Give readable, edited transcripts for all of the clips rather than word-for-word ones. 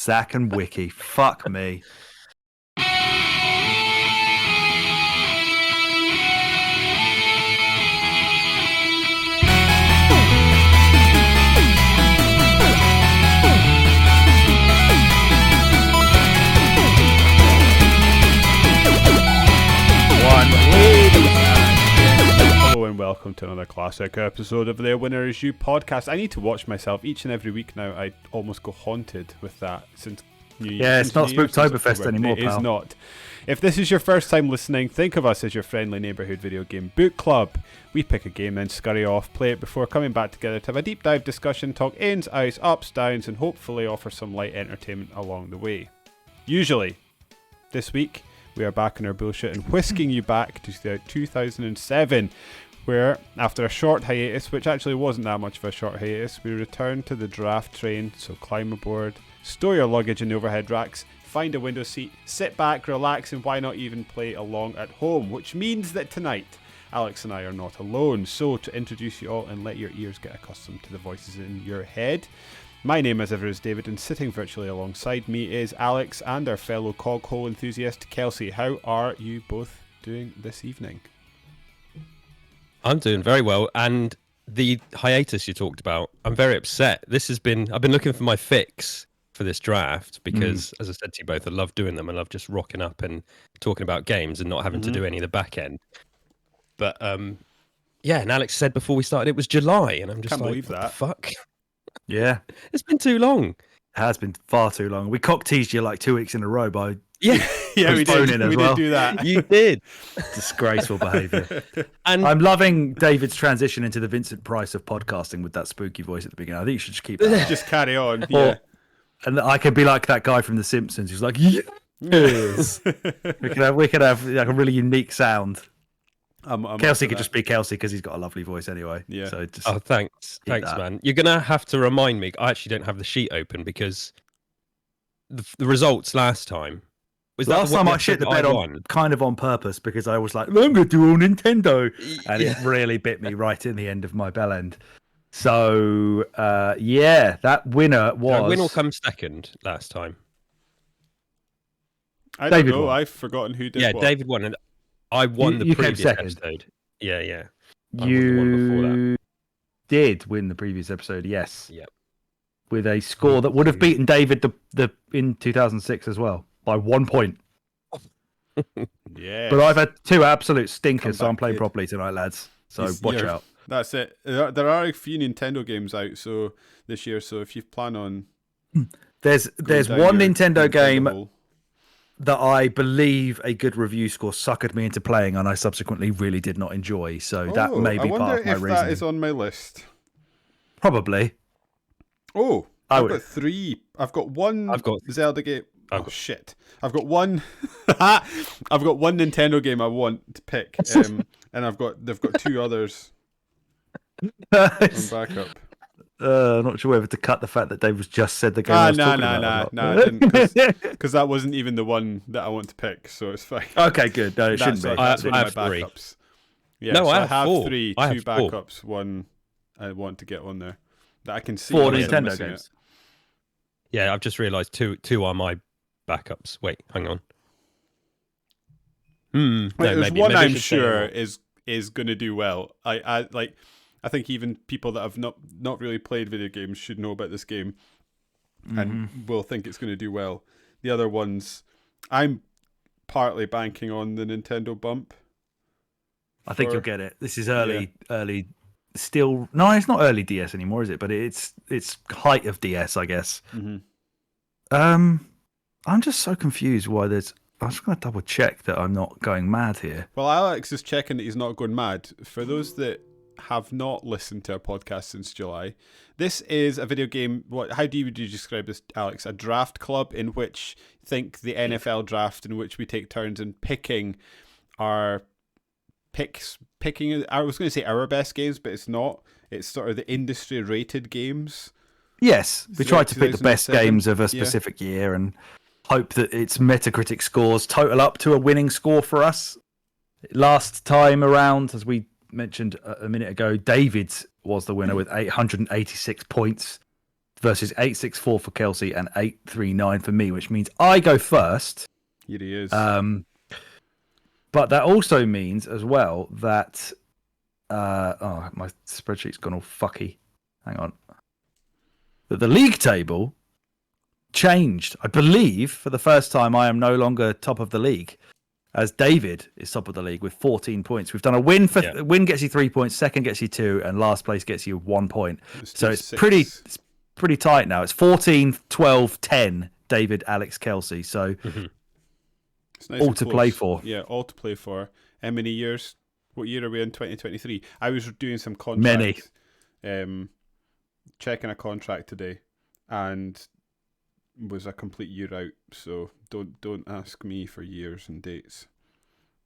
Zach and Wiki. Fuck me. Hello and welcome to another classic episode of the Winner Is You podcast. I need to watch myself each and every week now. I almost go haunted with that since New Year. Yeah, it's not Spooktoberfest anymore, It pal. is not. If this is your first time listening, think of us as your friendly neighbourhood video game book club. We pick a game, then scurry off, play it before coming back together to have a deep dive discussion, talk ins, outs, ups, downs, and hopefully offer some light entertainment along the way. Usually, this week, we are back in our bullshit and whisking you back to 2007, where, after a short hiatus, which actually wasn't that much of a short hiatus, we returned to the draft train, so climb aboard, store your luggage in the overhead racks, find a window seat, sit back, relax, and why not even play along at home, which means that tonight, Alex and I are not alone. So, to introduce you all and let your ears get accustomed to the voices in your head, my name, as ever, is David, and sitting virtually alongside me is Alex and our fellow coghole enthusiast, Kelsey. How are you both doing this evening? I'm doing very well, and the hiatus you talked about, I'm very upset. I've been looking for my fix for this draft because, as I said to you both, I love doing them. I love just rocking up and talking about games and not having to do any of the back end. But, yeah, and Alex said before we started it was July, and I'm just Can't like, believe what that. the fuck? Yeah, It's been too long. it has been far too long. We cock-teased you like 2 weeks in a row by Yeah, Yeah, we Postponing did. as We well. did do that. you did. disgraceful behaviour. And I'm loving David's transition into the Vincent Price of podcasting with that spooky voice at the beginning. I think you should just keep that. Just carry on. Or- Yeah. And I could be like that guy from The Simpsons who's like, yes. we could have like a really unique sound. I'm up Kelsey for could that. just be Kelsey because he's got a lovely voice anyway. Yeah. So just oh, thanks, Keep that. man. You're gonna have to remind me. I actually don't have the sheet open because the results last time was that last the one time I episode shit the that bed on won? kind of on purpose because I was like, I'm going to do all Nintendo. And Yeah. it really bit me right in the end of my bell end. So, yeah, that winner Did was... I win or come second last time? I don't David know. won. I've forgotten who did Yeah, what. David won, and I won the You came previous second. episode. Yeah. I won the one before that. You did win the previous episode, yes. Yep. With a score that would have beaten David the in 2006 as well by 1 point. Yeah. But I've had two absolute stinkers, so Come I'm back, playing kid. properly tonight, lads. So He's- watch you're- out. That's it. There are a few Nintendo games out this year, so if you plan on There's going down one your Nintendo game hole- that I believe a good review score suckered me into playing, and I subsequently really did not enjoy. So that may I be wonder part of my if reasoning. that is on my list. Probably. Oh, I I've would- got three. I've got one I've got- Zelda game. I've Oh got- shit! I've got one. I've got one Nintendo game I want to pick, and they've got two others on backup. Not sure whether to cut the fact that Dave was just said the game. I was talking about or Nah, not. because that wasn't even the one that I want to pick, so it's fine. Okay, good. No, it shouldn't be. That's one I of my have three. backups. Yeah, No, so I have four. three, I two have four. backups, one I want to get on there that I can see. Four unless I'm Nintendo missing games. Yeah, I've just realised two are my backups. Wait, hang on. Like, there's maybe one I I'm should say sure more. is going to do well. I think even people that have not really played video games should know about this game and will think it's going to do well. The other ones, I'm partly banking on the Nintendo bump. I think for- you'll get it. This is early. Still, no, it's not early DS anymore, is it? But it's height of DS, I guess. Mhm. I'm just so confused why there's. I'm just going to double check that I'm not going mad here. Well, Alex is checking that he's not going mad. For those that have not listened to our podcast since July, this is a video game. How would you describe this, Alex? A draft club in which, think the NFL draft, in which we take turns in picking our picks. I was going to say our best games, but it's not. It's sort of the industry rated games. Yes, we tried to pick the best 2007, games of a yeah. specific year and hope that its Metacritic scores total up to a winning score for us. Last time around, as we mentioned a minute ago, David was the winner with 886 points. versus 864 for Kelsey and 839 for me, which means I go first. Here he is. But that also means as well that my spreadsheet's gone all fucky. Hang on. That the league table changed. I believe for the first time I am no longer top of the league, as David is top of the league with 14 points. We've done a win for win gets you 3 points, second gets you 2, and last place gets you 1 point. So it's pretty tight now. It's 14, 12, 10. David, Alex, Kelsey. So it's nice all to play for. Yeah, all to play for. How many years? What year are we in? 2023. I was doing some contracts. Many. Checking a contract today, and was a complete year out. So don't ask me for years and dates.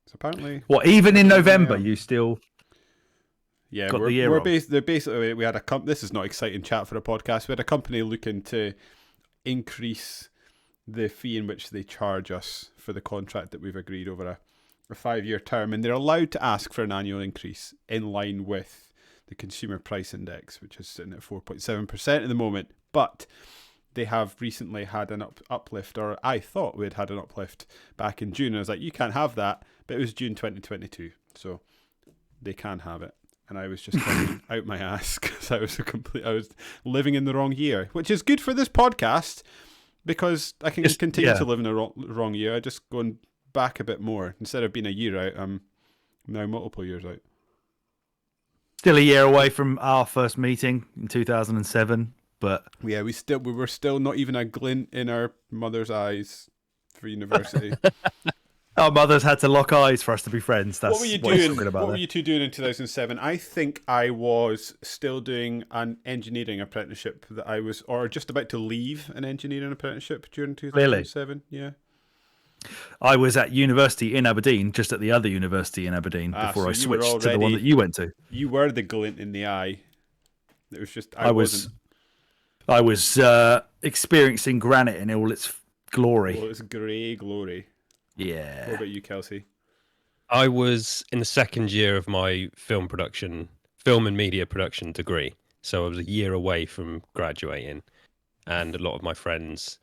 So apparently, even in November, you still got the year wrong. Basically, we had this is not exciting chat for a podcast. We had a company looking to increase the fee in which they charge us for the contract that we've agreed over a 5-year term, and they're allowed to ask for an annual increase in line with the consumer price index, which is sitting at 4.7% at the moment. But they have recently had an uplift, or I thought we'd had an uplift back in June. I was like, you can't have that, but it was June 2022, so they can have it. And I was just out my ass because I was living in the wrong year, which is good for this podcast because I can continue to live in the wrong year. I just going back a bit more instead of being a year out. I'm now multiple years out. Still a year away from our first meeting in 2007, but yeah, we were still not even a glint in our mother's eyes for university. Our mothers had to lock eyes for us to be friends. That's what were you doing? What were you two doing in 2007? I think I was still doing an engineering apprenticeship that I was, or just about to leave an engineering apprenticeship during 2007. Really? Yeah. I was at university in Aberdeen, just at the other university in Aberdeen, before I switched to the one that you went to. You were the glint in the eye. It was just I was experiencing granite in all its glory. All its grey glory. Yeah. What about you, Kelsey? I was in the second year of my film and media production degree. So I was a year away from graduating, and a lot of my friends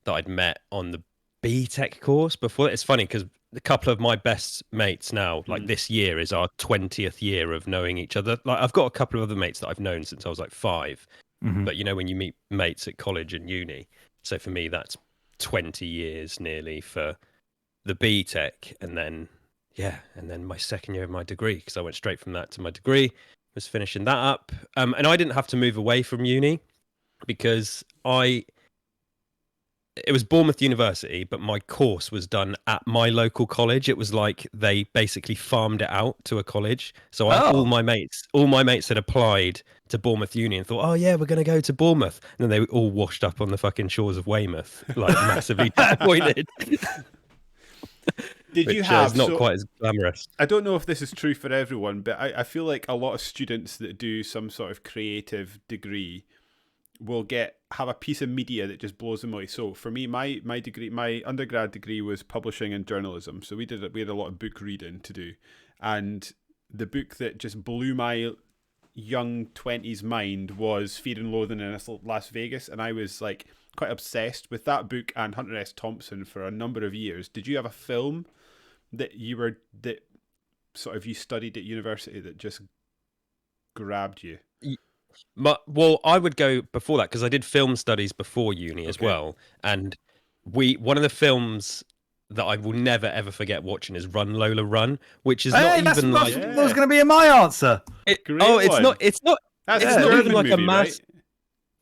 that I'd met on the B-Tech course before. It's funny because a couple of my best mates now, like this year is our 20th year of knowing each other. Like I've got a couple of other mates that I've known since I was like 5, but you know when you meet mates at college and uni. So for me, that's 20 years nearly for the B-Tech, and then my second year of my degree, because I went straight from that to my degree, was finishing that up, and I didn't have to move away from uni because it was Bournemouth University, but my course was done at my local college. It was like they basically farmed it out to a college. So all my mates had applied to Bournemouth Uni and thought, oh yeah, we're going to go to Bournemouth. And then they all washed up on the fucking shores of Weymouth, like massively disappointed. Did you have not quite as glamorous? I don't know if this is true for everyone, but I feel like a lot of students that do some sort of creative degree will have a piece of media that just blows them away. So for me, my undergrad degree was publishing and journalism. So we had a lot of book reading to do, and the book that just blew my young 20s mind was Fear and Loathing in Las Vegas, and I was like quite obsessed with that book and Hunter S. Thompson for a number of years. Did you have a film that you studied at university that just grabbed you? Well, I would go before that because I did film studies before uni as well, and one of the films that I will never ever forget watching is Run Lola Run, which is not even like that was going to be my answer. It's not even like a mass. Right?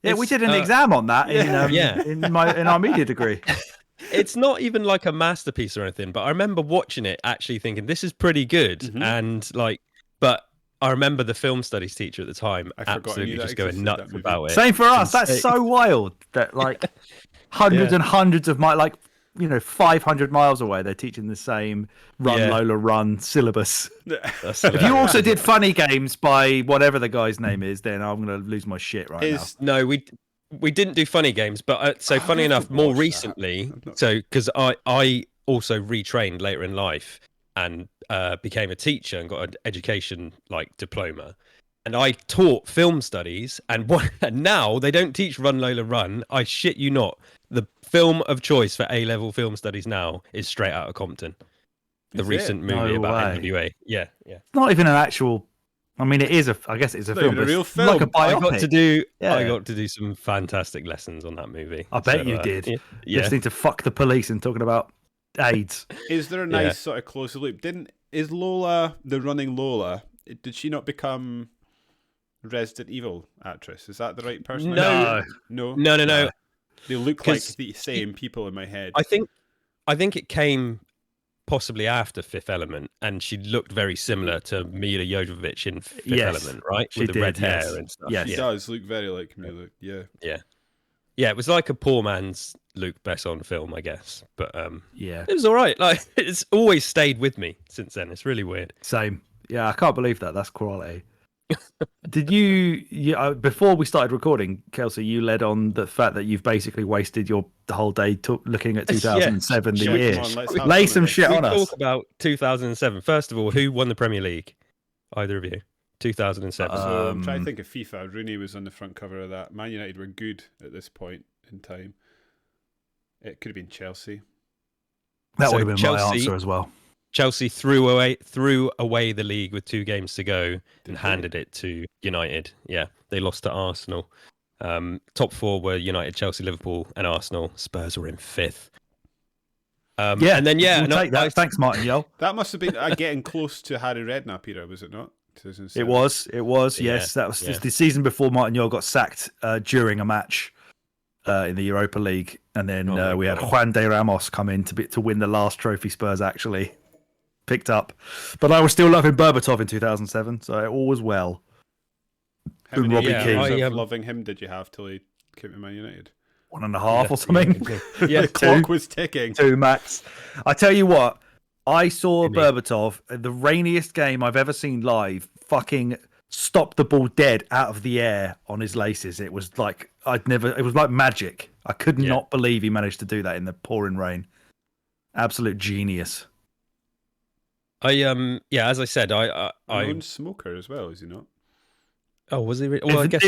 Yeah, we did an exam on that in our media degree. It's not even like a masterpiece or anything, but I remember watching it actually thinking this is pretty good, and but I remember the film studies teacher at the time absolutely just going nuts about it. Same for us. That's so wild that like hundreds and hundreds of 500 miles away, they're teaching the same Run Lola Run syllabus. If you also did Funny Games by whatever the guy's name is, then I'm going to lose my shit now. No, we didn't do Funny Games, but funny enough, more recently, because I also retrained later in life and became a teacher and got an education diploma. and I taught film studies, and now they don't teach Run Lola Run. I shit you not. The film of choice for A-level film studies now is Straight Outta Compton, the Is recent it? movie No about way. NWA. Yeah. It's not even an actual. I mean, it is a. I guess it's a Not film. even a But real it's like a film. I biopic. got to do. Yeah. I got to do some fantastic lessons on that movie. I bet So, you did. Yeah. Listening to "Fuck the Police" and talking about AIDS. Is there a nice sort of closer loop? Is Lola the running Lola? Did she not become Resident Evil actress? Is that the right person? No. No. No. They look like 'Cause the same people in my head. I think it came possibly after Fifth Element, and she looked very similar to Mila Jovovich in Fifth Yes, Element, right? she With the did, red yes. hair and stuff. Yes. She Yeah. does look very like me. Yeah. Yeah, it was like a poor man's Luc Besson film, I guess. But Yeah, it was all right. Like, it's always stayed with me since then. It's really weird. same. Yeah, I can't believe that. That's quality. Did you? Before we started recording, Kelsey, you led on the fact that you've basically wasted the whole day looking at 2007, the Yeah, year. come on, let's have Lay some some of shit we on us. talk about 2007. First of all, who won the Premier League? Either of you? 2007. So I'm trying to think of FIFA. Rooney was on the front cover of that. Man United were good at this point in time. It could have been Chelsea. That So would have been my Chelsea- answer as well. Chelsea threw away the league with 2 games to go Did and they? handed it to United. Yeah, they lost to Arsenal. Top 4 were United, Chelsea, Liverpool, and Arsenal. Spurs were in 5th. Yeah, and then we'll no, take that. Thanks, Martin Yo. That must have been getting close to Harry Redknapp era, was it not? 2007. It was. Yeah, Yes, that was yeah. the season before Martin Yo got sacked during a match in the Europa League, and then Oh my we had God. Juan de Ramos come in to win the last trophy Spurs actually picked up. But I was still loving Berbatov in 2007, so all was well. How many Robbie years Keane. of loving him did you have till he came to Man United? 1.5 or something. Yeah, The clock was ticking. 2 max. I tell you what, I saw Jimmy. Berbatov, the rainiest game I've ever seen live, fucking stop the ball dead out of the air on his laces. It was like it was like magic. I could Yeah. not believe he managed to do that in the pouring rain. Absolute genius. As I said, A known smoker as well, is he not? oh, was he? Well, I guess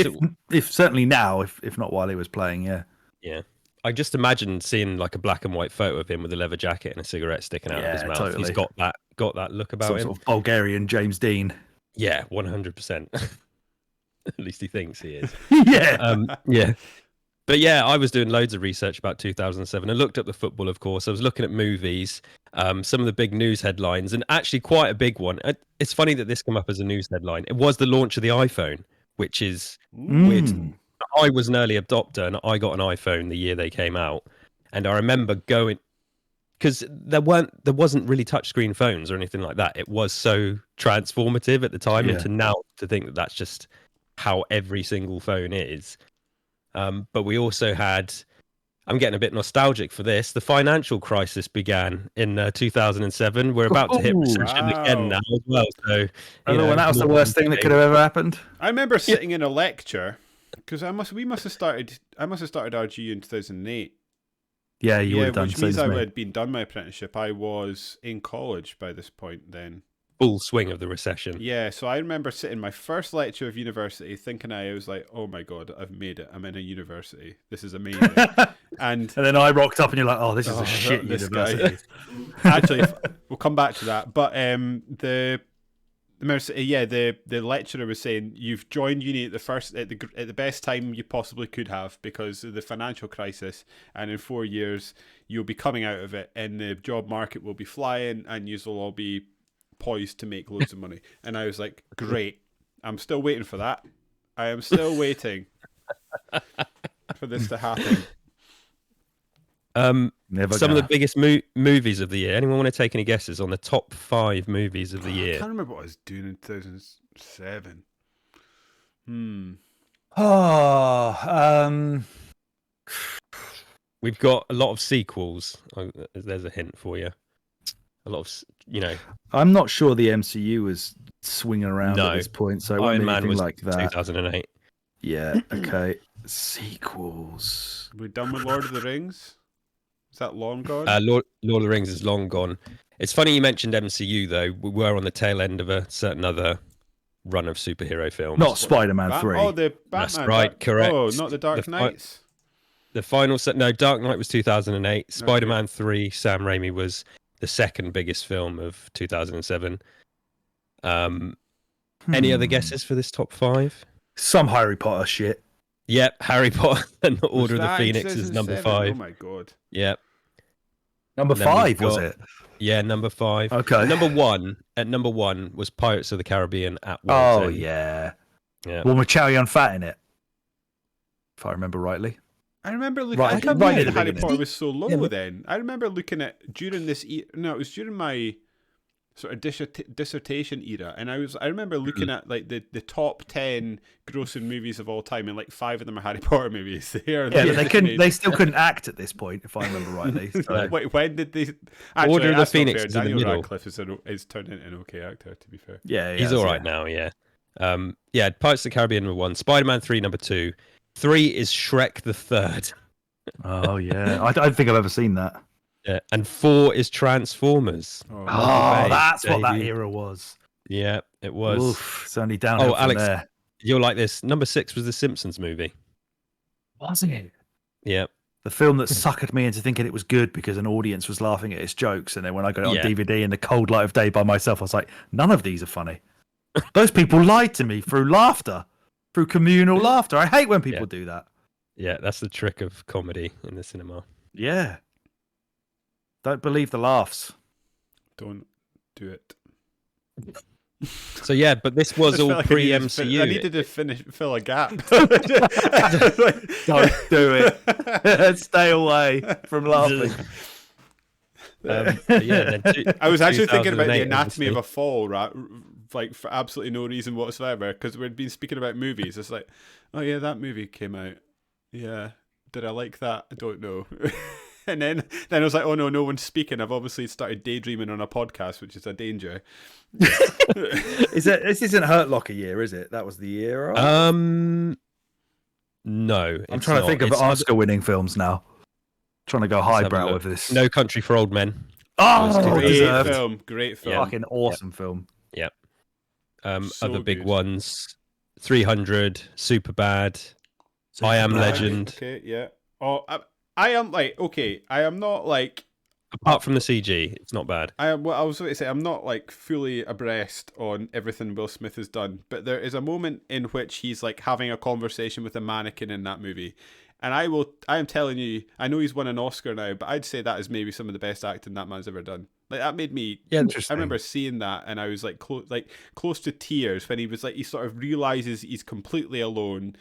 if certainly now, if not while he was playing, yeah. yeah. I just imagine seeing like a black and white photo of him with a leather jacket and a cigarette sticking out of his Yeah, mouth. totally. He's got that look about Some him. sort of Bulgarian James Dean. Yeah, 100%. At least he thinks he is. Yeah. Yeah. But yeah, I was doing loads of research about 2007. I looked up the football, of course. I was looking at movies, some of the big news headlines, and actually quite a big one. It's funny that this came up as a news headline. It was the launch of the iPhone, which is weird. Mm. I was an early adopter, and I got an iPhone the year they came out. And I remember going, because there wasn't really touchscreen phones or anything like that. It was so transformative at the time, Yeah. and to now to think that that's just how every single phone is. But we also had, I'm getting a bit nostalgic for this, the financial crisis began in 2007. We're about to hit Ooh, recession wow. again now as well. So, Remember when that was the worst thing that could have ever happened? I remember sitting in a lecture because I must have started RG in 2008. Yeah, you would have done which same means as I me. had been done my apprenticeship. I was in college by this point then. full swing of the recession. Yeah, so I remember sitting my first lecture of university thinking I was like, oh my God, I've made it. I'm in a university. This is amazing. And then I rocked up and you're like, oh, this is Oh, a shit this guy. university. actually, we'll come back to that. But the lecturer was saying you've joined uni at the best time you possibly could have because of the financial crisis, and in 4 years you'll be coming out of it, and the job market will be flying, and you'll all be poised to make loads of money. And I was like, great. I'm still waiting for that. I am still waiting for this to happen. Never Some of the gonna. biggest movies of the year. Anyone want to take any guesses on the top 5 movies of the I year? can't remember what I was doing in 2007. Oh, We've got a lot of sequels. There's a hint for you. A lot of, I'm not sure the MCU was swinging around No. at this point, so it won't Iron be Man anything was like that. 2008. Yeah, okay. Sequels. We're done with Lord of the Rings? Is that long gone? Lord of the Rings is long gone. It's funny you mentioned MCU though. We were on the tail end of a certain other run of superhero films. Not Spider-Man 3. Oh, the Batman. That's right, correct. Oh, not the Dark Knights. The final set. No, Dark Knight was 2008. Spider-Man 3, Sam Raimi, was the second biggest film of 2007. Any other guesses for this top 5? Some Harry Potter shit. Yep, Harry Potter and the Order of the that Phoenix is number 5. Oh my god. Yep. Number And then 5 we've was got- it? Yeah, number 5. Okay. Number 1 was Pirates of the Caribbean at Oh World's End. yeah. Yeah. One with Chow Yun-Fat in it, if I remember rightly. I remember looking. Right, I can't right believe at the Harry beginning. Potter was so low. Yeah, but- Then I remember looking at during this. No, it was during my sort of dissertation era, and I remember looking at like the top 10 grossing movies of all time, and like 5 of them are Harry Potter movies. Yeah, but they still couldn't act at this point, if I remember rightly. So. Wait, when did they? Actually, Order of the that's not Phoenix fair. is in the Daniel middle. Radcliffe is turned into an okay actor. To be fair, Yeah, He's all right now, yeah. Pirates of the Caribbean number 1, Spider-Man 3 number 2, 3 is Shrek the Third. Oh yeah, I don't think I've ever seen that. Yeah, and 4 is Transformers. oh, Oh, Bay, that's what that baby. era was. Yeah, it was. Oof, it's only downhill from Alex, there. you'll like this. Number 6 was the Simpsons movie. Was it? Yeah. The film that suckered me into thinking it was good because an audience was laughing at its jokes, and then when I got it on Yeah. DVD in the cold light of day by myself, I was like, none of these are funny. Those people lied to me through laughter, through communal laughter. I hate when people do that. Yeah, that's the trick of comedy in the cinema. Yeah. Don't believe the laughs. don't do it. So yeah, but this was I felt all like pre-MCU. I needed to fill a gap. Don't do it. Stay away from laughing. But yeah, then I was actually thinking about the 2008, anatomy of obviously. a fall, right? Like for absolutely no reason whatsoever, because we'd been speaking about movies. It's like, oh yeah, that movie came out. Yeah, did I like that? I don't know. And then I was like, oh no one's speaking. I've obviously started daydreaming on a podcast, which is a danger. This isn't Hurt Locker year, is it? That was the year. Right? No. I'm it's trying to not. think of It's Oscar-winning films now. Trying to go have a highbrow look. with this. No Country for Old Men. Oh, Great deserved. Great film. Fucking awesome film. Yep. So Other big good. ones: 300, Superbad, I Am Superbad. Legend. Okay, yeah. Oh, I am like, okay, I am not like, Apart from the CG, it's not bad. I was going to say, I'm not like fully abreast on everything Will Smith has done, but there is a moment in which he's like having a conversation with a mannequin in that movie. And I am telling you, I know he's won an Oscar now, but I'd say that is maybe some of the best acting that man's ever done. Like that made me. Yeah, Interesting. I remember seeing that, and I was like, close to tears when he was like, he sort of realizes he's completely alone.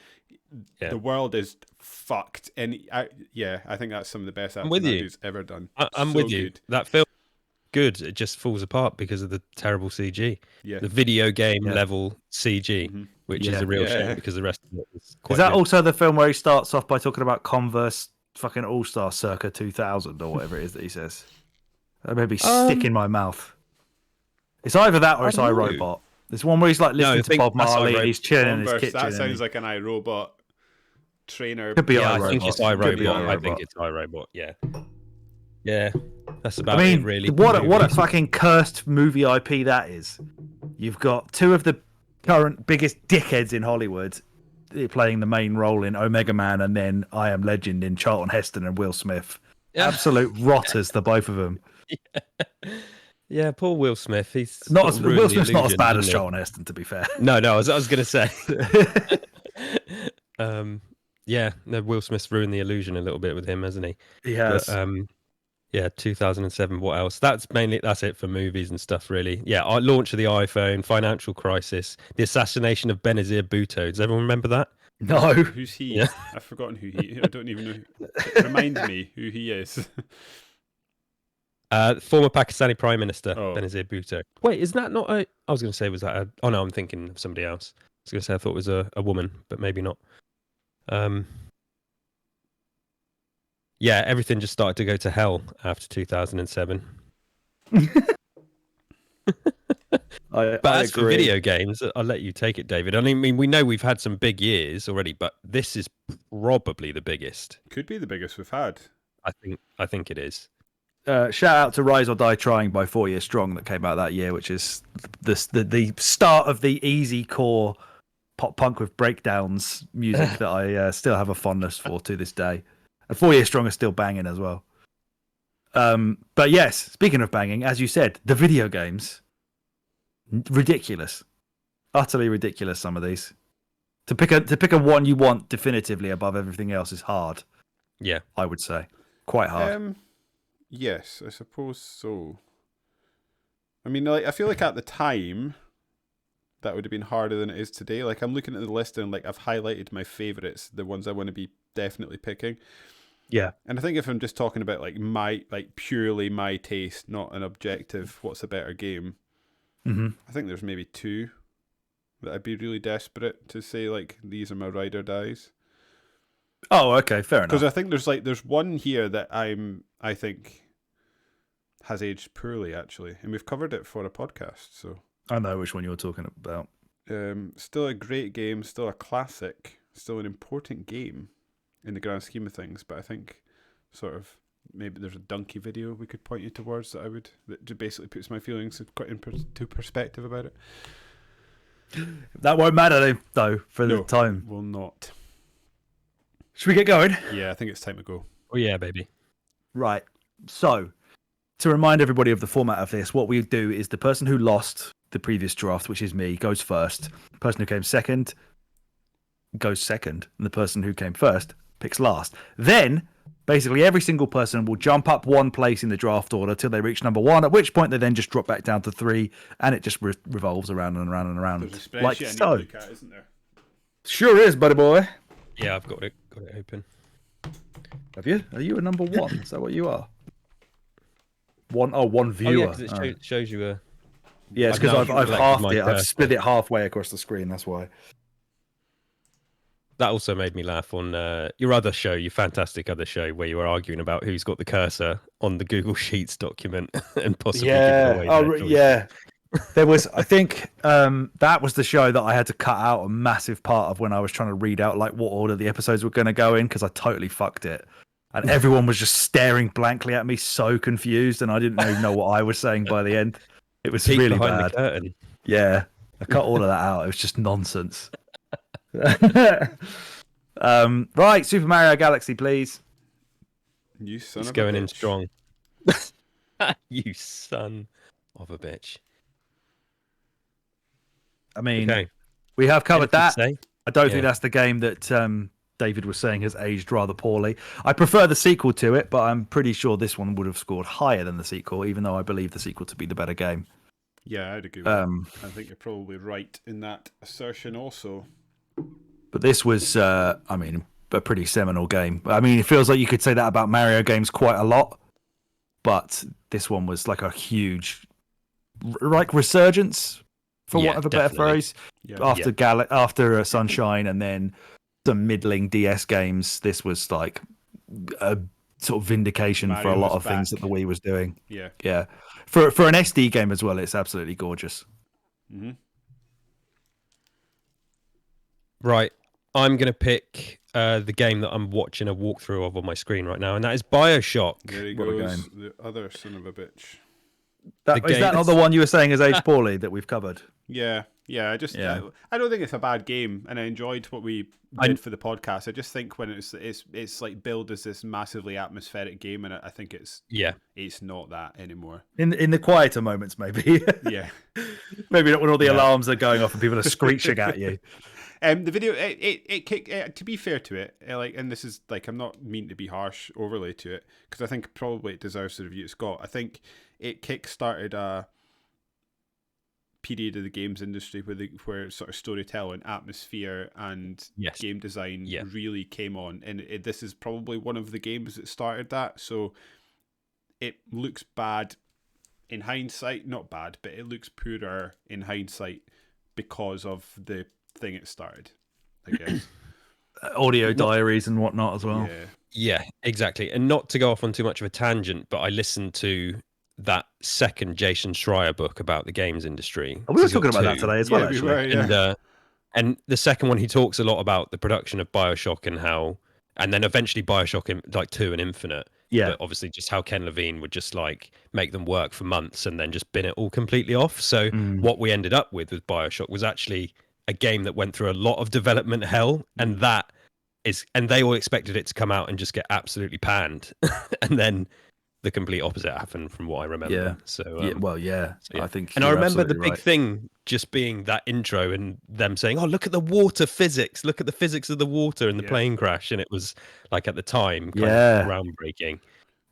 Yeah. The world is fucked, and I think that's some of the best acting with that you. dude's ever done. I'm So with you. good. That film, good. It just falls apart because of the terrible CG. Yeah. The video game Yeah. level CG, Mhm. which Yeah. is a real Yeah. shame because the rest of it is quite Is that good. also the film where he starts off by talking about Converse fucking All-Star circa 2000 or whatever it is that he says? That made me stick in my mouth. It's either that or it's I don't know. iRobot. There's one where he's like No, I listening to think Bob that's Marley and iRobot. he's chilling in his Converse, kitchen. that and sounds like an iRobot trainer. Could be Yeah, iRobot. I think it's Could be iRobot. I iRobot. think it's iRobot. Yeah. Yeah. That's about I mean, it, really. what a Movies. fucking cursed movie IP that is. You've got two of the current biggest dickheads in Hollywood playing the main role in Omega Man, and then I Am Legend in Charlton Heston and Will Smith. Yeah. Absolute rotters, the both of them. Yeah, poor Will Smith. He's Not sort as of ruined Will the Smith's not as illusion, bad as isn't he? Charlton Heston, to be fair. No, I was going to say. Yeah, no, Will Smith's ruined the illusion a little bit with him, hasn't he? He has. But, yeah, 2007. What else? That's it for movies and stuff, really. Yeah, launch of the iPhone, financial crisis, the assassination of Benazir Bhutto. Does everyone remember that? No. Who's he? Yeah. I've forgotten who he. I don't even know. Remind me who he is. Former Pakistani Prime Minister Oh. Benazir Bhutto. Wait, is that not a? I was going to say, was that a? Oh no, I'm thinking of somebody else. I was going to say I thought it was a woman, but maybe not. Yeah, everything just started to go to hell after 2007. But as for video games, I'll let you take it, David. I mean, we know we've had some big years already, but this is probably the biggest. Could be the biggest we've had. I think it is. shout out to Rise or Die Trying by 4 Year Strong that came out that year, which is the start of the easy core pop punk with breakdowns music that I still have a fondness for to this day. And 4 Year Strong is still banging as well. But yes, speaking of banging, as you said, the video games, ridiculous, utterly ridiculous. Some of these, to pick a one you want definitively above everything else is hard. Yeah, I would say quite hard. Yes, I suppose so. I mean, like, I feel like at the time that would have been harder than it is today. Like, I'm looking at the list and like I've highlighted my favorites, the ones I want to be definitely picking. Yeah. And I think if I'm just talking about like purely my taste, not an objective, what's a better game? I think there's maybe 2 that I'd be really desperate to say like these are my ride or dies. Oh, okay, fair enough. Because I think there's one here that I think has aged poorly actually, and we've covered it for a podcast. So I know which one you're talking about. Still a great game, still a classic, still an important game in the grand scheme of things. But I think sort of maybe there's a donkey video we could point you towards that basically puts my feelings into perspective about it. That won't matter though for the time. Will not. Should we get going? Yeah, I think it's time to go. oh yeah, baby. Right. So, to remind everybody of the format of this, what we do is the person who lost the previous draft, which is me, goes first. The person who came second goes second, and the person who came first picks last. Then, basically, every single person will jump up 1 place in the draft order till they reach number 1, at which point they then just drop back down to 3, and it just revolves around and around and around. There's a spreadsheet like I need so. to look at, isn't there? Sure is, buddy boy. Yeah, I've got it open. Have you? Are you a number 1? Is that what you are? One viewer. Oh yeah, because it shows you a. Yeah, it's because I've halved it. I've split it halfway across the screen. That's why. That also made me laugh on your other show, your fantastic other show, where you were arguing about who's got the cursor on the Google Sheets document and possibly giving away. Oh, yeah. There was, I think, that was the show that I had to cut out a massive part of when I was trying to read out like what order the episodes were going to go in because I totally fucked it, and everyone was just staring blankly at me, so confused, and I didn't even know what I was saying by the end. It was really behind bad. the curtain. Yeah, I cut all of that out. It was just nonsense. Right, Super Mario Galaxy, please. You son It's of going a in bitch. strong. You son of a bitch. I mean, Okay. we have covered Anything that. to say? I don't Yeah. think that's the game that David was saying has aged rather poorly. I prefer the sequel to it, but I'm pretty sure this one would have scored higher than the sequel, even though I believe the sequel to be the better game. Yeah, I'd agree with that. I think you're probably right in that assertion also. But this was, I mean, a pretty seminal game. I mean, it feels like you could say that about Mario games quite a lot, but this one was like a huge, like, resurgence, for want of a better phrase. Yeah. After Sunshine and then some middling DS games, this was like a sort of vindication Mario for a lot was of things back. that the Wii was doing. Yeah. Yeah, for an SD game as well, it's absolutely gorgeous. Mm-hmm. Right. I'm going to pick the game that I'm watching a walkthrough of on my screen right now, and that is BioShock. There he What a goes, game. the other son of a bitch. Is that not the one you were saying has aged poorly that we've covered? Yeah. I don't think it's a bad game, and I enjoyed what we did for the podcast. I just think when it's like billed as this massively atmospheric game, and I think it's not that anymore. In the quieter moments, maybe. Yeah, maybe not when all the alarms are going off and people are screeching at you. The video it kicked. To be fair to it, and this is like, I'm not meaning to be harsh overly to it, because I think probably it deserves the review it's got. I think it kick-started a period of the games industry where sort of storytelling, atmosphere, and game design really came on, and this is probably one of the games that started that. So it looks bad in hindsight, not bad, but it looks poorer in hindsight because of the thing it started, I guess. Audio diaries and whatnot as well. Yeah, exactly. And not to go off on too much of a tangent, but I listened to that second Jason Schreier book about the games industry. We were talking about that today as well, actually. And the second one, he talks a lot about the production of BioShock and how, and then eventually BioShock like 2 and Infinite. Yeah. But obviously, just how Ken Levine would just like make them work for months and then just bin it all completely off. So what we ended up with BioShock was actually a game that went through a lot of development hell, and they all expected it to come out and just get absolutely panned, and then the complete opposite happened from what I remember. Yeah. So yeah. so, yeah. I think. And I you're remember the absolutely big right. thing just being that intro and them saying, "Oh, look at the water physics! Look at the physics of the water in the plane crash!" And it was like at the time kind of groundbreaking.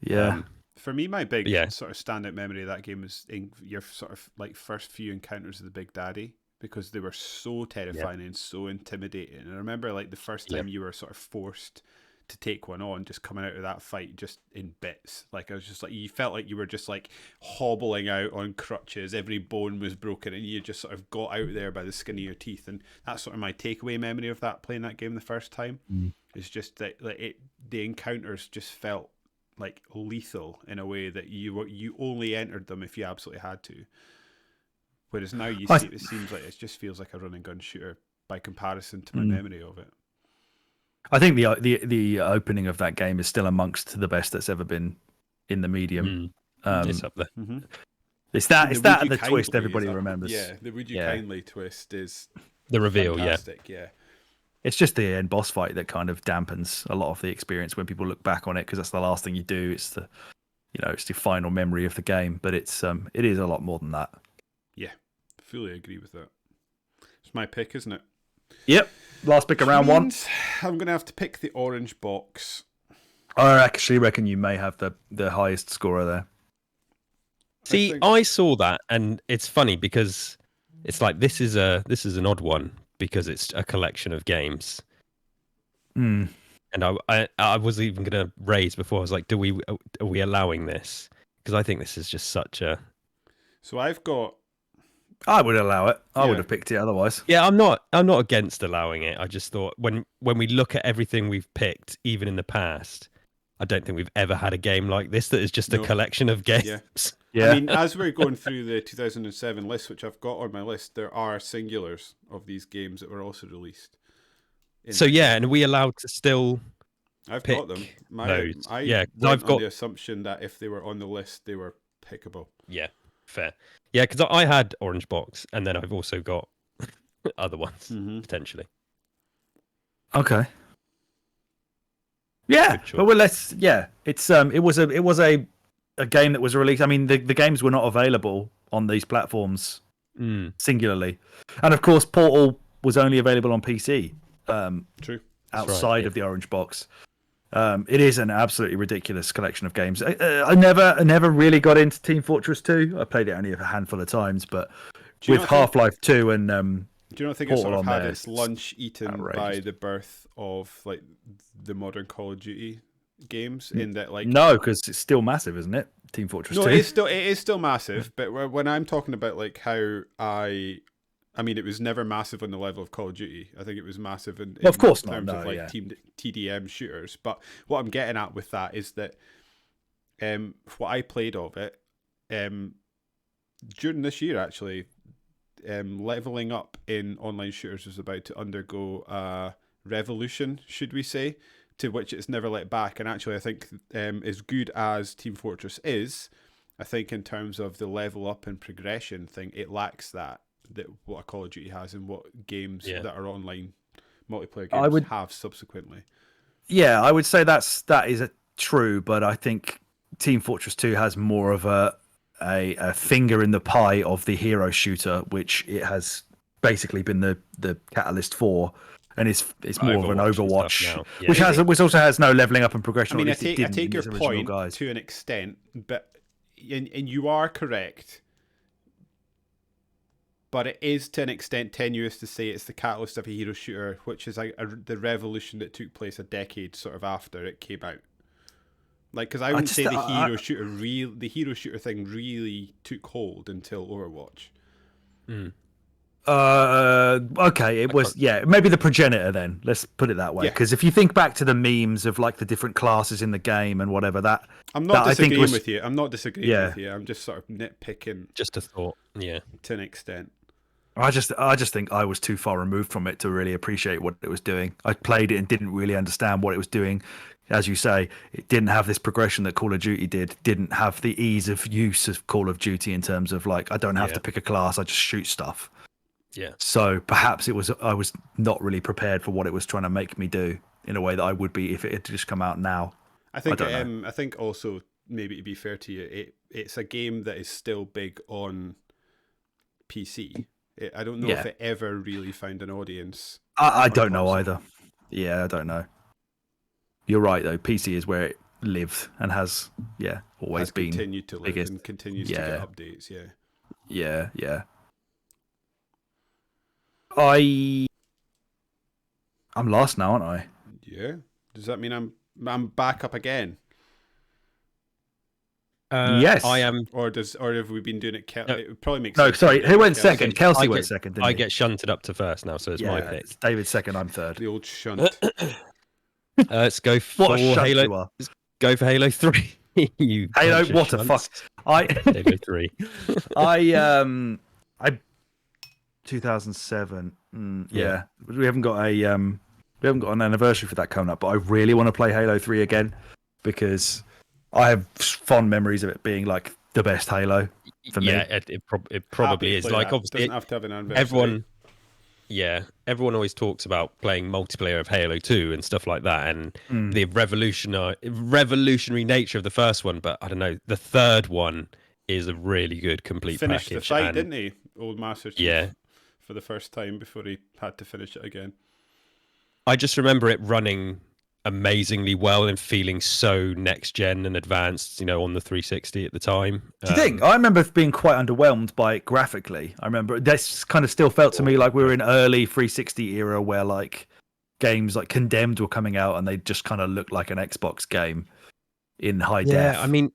Yeah. For me, my big yeah. sort of standout memory of that game was in your sort of like first few encounters of the Big Daddy, because they were so terrifying and so intimidating. And I remember like the first time you were sort of forced to take one on, just coming out of that fight just in bits. Like I was just like, you felt like you were just like hobbling out on crutches, every bone was broken, and you just sort of got out there by the skin of your teeth. And that's sort of my takeaway memory of that, playing that game the first time. It's just that like the encounters just felt like lethal in a way that you only entered them if you absolutely had to. Whereas now you see it seems like it just feels like a run and gun shooter by comparison to my memory of it. I think the opening of that game is still amongst the best that's ever been in the medium. It's up there. It's that and the Kindly twist everybody remembers. Yeah, the Would You Kindly twist is the reveal. fantastic, yeah. It's just the end boss fight that kind of dampens a lot of the experience when people look back on it, because that's the last thing you do. It's it's the final memory of the game, but it is a lot more than that. Yeah, fully agree with that. It's my pick, isn't it? Yep. Last pick of round one. I'm going to have to pick the orange box. I actually reckon you may have the highest scorer there. See, I saw that, and it's funny because it's like this is an odd one because it's a collection of games. And I was even going to raise before. I was like, are we allowing this? Because I think this is just such a. So I've got. I would allow it. I would have picked it otherwise. Yeah, I'm not against allowing it. I just thought when we look at everything we've picked, even in the past, I don't think we've ever had a game like this that is just a collection of games. Yeah. I mean, as we're going through the 2007 list, which I've got on my list, there are singulars of these games that were also released. So yeah, and are we allowed to still? I've pick got them. Those. I went on the assumption that if they were on the list, they were pickable. Yeah, fair. Yeah, because I had Orange Box, and then I've also got other ones potentially. Okay. Yeah, but let's. Yeah, it's it was a game that was released. I mean, the games were not available on these platforms singularly, and of course, Portal was only available on PC. True. Outside of the Orange Box. It is an absolutely ridiculous collection of games. I never really got into Team Fortress 2. I played it only a handful of times, but with Half-Life 2 and do you not think it sort of had its lunch eaten by the birth of like the modern Call of Duty games? In that, like, no, because it's still massive, isn't it? Team Fortress 2. No, it is still massive. But when I'm talking about like how I mean, it was never massive on the level of Call of Duty. I think it was massive in of course terms of like team TDM shooters. But what I'm getting at with that is that what I played of it during this year, actually, leveling up in online shooters was about to undergo a revolution, should we say, to which it's never let back. And actually, I think as good as Team Fortress is, I think in terms of the level up and progression thing, it lacks that what a Call of Duty has and what games that are online multiplayer games have subsequently. Yeah, I would say that is true, but I think Team Fortress 2 has more of a finger in the pie of the hero shooter, which it has basically been the catalyst for, and it's more of an Overwatch, which also has no leveling up and progression. I mean, I take your point to an extent, but and you are correct. But it is to an extent tenuous to say it's the catalyst of a hero shooter, which is the revolution that took place a decade sort of after it came out. Like, because I wouldn't say the hero shooter thing really took hold until Overwatch. Okay, it was maybe the progenitor then. Let's put it that way. Because if you think back to the memes of like the different classes in the game and whatever, I'm not disagreeing with you. I'm not disagreeing with you. I'm just sort of nitpicking. Just a thought, to an extent. I just think I was too far removed from it to really appreciate what it was doing. I played it and didn't really understand what it was doing. As you say, it didn't have this progression that Call of Duty did. Didn't have the ease of use of Call of Duty in terms of like I don't have to pick a class. I just shoot stuff. Yeah. So perhaps I was not really prepared for what it was trying to make me do in a way that I would be if it had just come out now. I think also maybe to be fair to you, it's a game that is still big on PC. I don't know if it ever really found an audience. I don't know either. Yeah, I don't know. You're right though. PC is where it lived and has always been continued to live and continues to get updates. Yeah. I'm lost now, aren't I? Yeah. Does that mean I'm back up again? Yes, I am. Or have we been doing it? No. It probably makes no. sense. Sorry, who went second? Kelsey went second. Didn't I he? get shunted up to first now, so it's my pick. It's David's second. I'm third. The old shunt. Let's go for Halo. Let's go for Halo 3. You Halo, what the fuck? Halo 3. I 2007. Yeah, we haven't got an anniversary for that coming up, but I really want to play Halo 3 again because I have fond memories of it being like the best Halo for me. Yeah, it probably is. Like, obviously, doesn't have to have an anniversary. Everyone always talks about playing multiplayer of Halo 2 and stuff like that, and the revolutionary nature of the first one. But I don't know, the third one is a really good complete Finished package. the fight, didn't he? Old Master Chief. Yeah. For the first time before he had to finish it again. I just remember it running amazingly well and feeling so next gen and advanced, on the 360 at the time. Do you think? I remember being quite underwhelmed by it graphically. I remember this kind of still felt to me like we were in early 360 era where like games like Condemned were coming out and they just kind of looked like an Xbox game in high def. Yeah, I mean,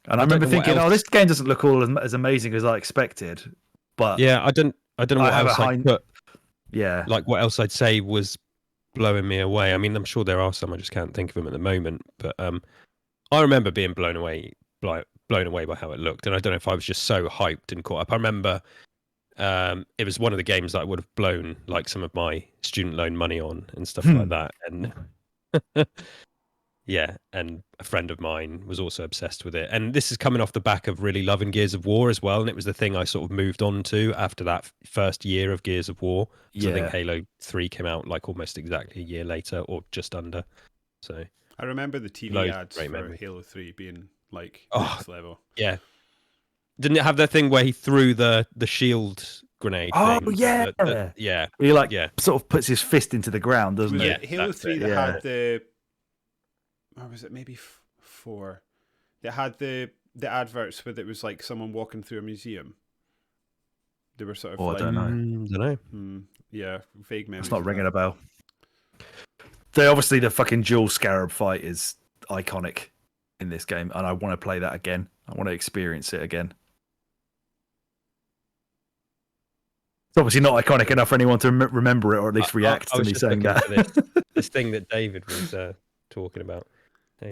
and I remember thinking, this game doesn't look all as amazing as I expected. But yeah, I don't know what else I'd put. Yeah, like what else I'd say was blowing me away. I mean, I'm sure there are some. I just can't think of them at the moment. But I remember being blown away by how it looked, and I don't know if I was just so hyped and caught up. I remember it was one of the games that I would have blown like some of my student loan money on and stuff like that. And yeah, and a friend of mine was also obsessed with it. And this is coming off the back of really loving Gears of War as well. And it was the thing I sort of moved on to after that first year of Gears of War. So I think Halo 3 came out like almost exactly a year later or just under. So I remember the TV ads for Halo 3 being like next level. Yeah. Didn't it have that thing where he threw the shield grenade thing? Yeah. Yeah. He sort of puts his fist into the ground, doesn't it? it? Yeah, Halo 3 that had the... Or was it maybe 4? That had the adverts where it was like someone walking through a museum. They were sort of like... I don't know. Yeah, vague memories. It's not ringing a bell. Obviously, the fucking dual scarab fight is iconic in this game, and I want to play that again. I want to experience it again. It's obviously not iconic enough for anyone to remember it, or at least react to me saying that. This thing that David was talking about.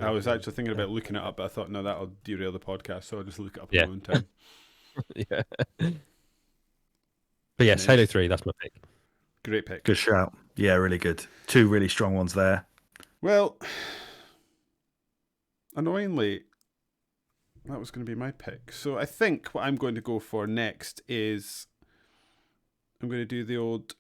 I was actually thinking about looking it up, but I thought, no, that'll derail the podcast, so I'll just look it up in my own time. Yeah. But yes, Halo 3, that's my pick. Great pick. Good shout. Yeah, really good. 2 really strong ones there. Well, annoyingly, that was going to be my pick. So I think what I'm going to go for next is I'm going to do the old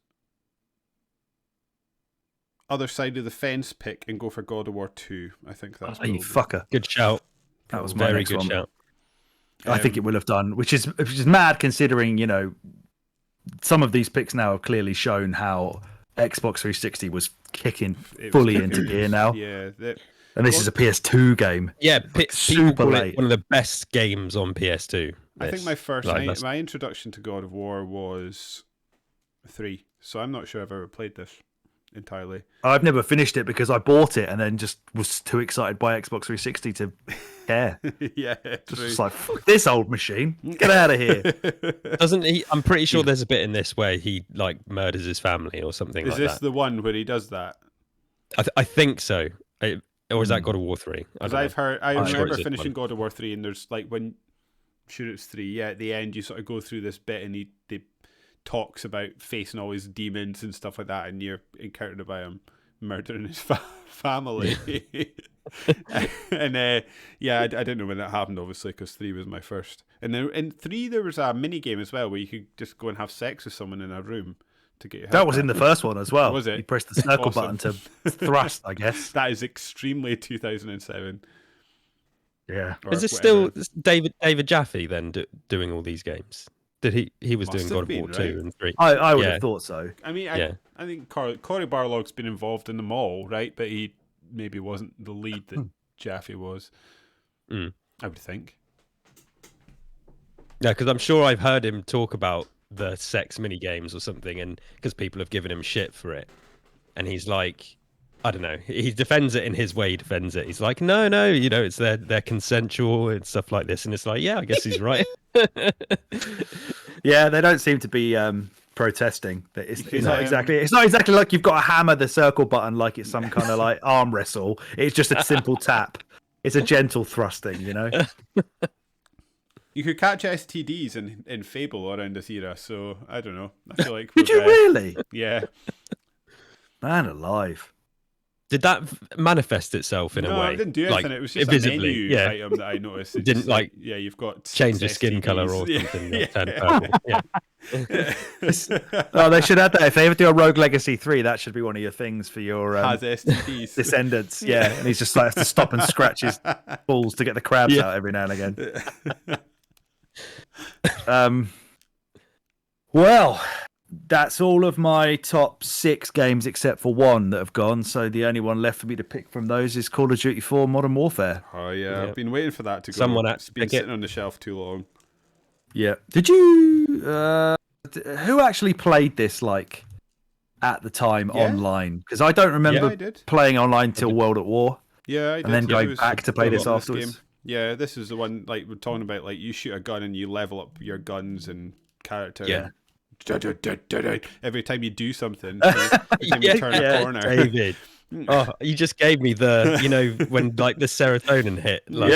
other side of the fence pick and go for God of War 2. I think that's you fucker. Good shout. That was my very next good one. shout. I think it will have done, which is mad considering, some of these picks now have clearly shown how Xbox 360 was kicking fully into gear now. Yeah. And this is a PS2 game. Yeah, super late. One of the best games on PS2. I think my introduction to God of War was 3, so I'm not sure I've ever played this entirely. I've never finished it because I bought it and then just was too excited by Xbox 360 to care. Yeah, just like, fuck this old machine, get out of here. Doesn't he? I'm pretty sure there's a bit in this where he like murders his family or something. Is this the one where he does that? I think so. Or is that God of War 3? I remember finishing God of War 3, and there's like when it's 3, at the end you sort of go through this bit and they talks about facing all his demons and stuff like that, and you're encountered by him murdering his family. And yeah, I didn't know when that happened, obviously, because 3 was my first. And then in 3 there was a mini game as well where you could just go and have sex with someone in a room to get your That health was back. in the first one as well. Was it? You press the circle Awesome. button to thrust, I guess. That is extremely 2007. Yeah. Is this whatever. still David Jaffe then doing all these games? Did he was Must doing have God of been, War right? 2 and 3? I would Yeah. have thought so. I mean, Yeah. I think Cory Barlog's been involved in them all, right? But he maybe wasn't the lead that Jaffe was. Mm. I would think. Yeah, because I'm sure I've heard him talk about the sex mini games or something, and because people have given him shit for it, and he's like, I don't know, he defends it in his way. He defends it. He's like, no, it's they're consensual and stuff like this, and it's like, yeah, I guess he's right. Yeah, they don't seem to be protesting. It's can, not exactly. It's not exactly like you've got to hammer the circle button like it's some kind of like arm wrestle. It's just a simple tap. It's a gentle thrusting, you know. You could catch STDs in Fable around this era, so I don't know. I feel like Did you really? Yeah. Man alive. Did that manifest itself in a No, way? it didn't do anything. Like, It was just visibly, a menu yeah. item that I noticed. It Didn't, just, like, yeah, you've got Change the 6 skin color or STDs. something. Yeah. Turn purple. Yeah. Oh, they should add that. If they ever do a Rogue Legacy 3, that should be one of your things for your Has STDs. descendants. Yeah, and he's just like has to stop and scratch his balls to get the crabs Yeah. out every now and again. Well, that's all of my top 6 games except for 1 that have gone. So the only one left for me to pick from those is Call of Duty 4 Modern Warfare. Oh yeah, I've been waiting for that to go. Someone had It's to been pick it. sitting on the shelf too long. Yeah. Did you? Who actually played this like at the time Yeah. online? Because I don't remember Yeah, I did. playing online till World at War, Yeah, I did. and then It going was back to play a this lot of afterwards. game. Yeah, this is the one like we're talking about. Like you shoot a gun and you level up your guns and character. Yeah. Every time you do something, every time you turn a corner. David. Oh, you just gave me the, when like the serotonin hit. Like,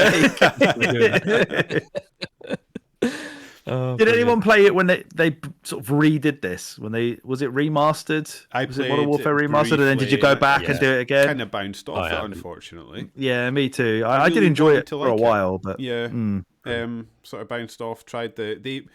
Oh, Did brilliant. anyone play it when they sort of redid this? When was it remastered? I Was it played Modern Warfare it remastered? And then did you briefly, go back yeah. and do it again? Kind of bounced off I it, haven't. unfortunately. Yeah, me too. I did really enjoy wanted it to for a like it. while, but Yeah. Mm. Sort of bounced off. Tried the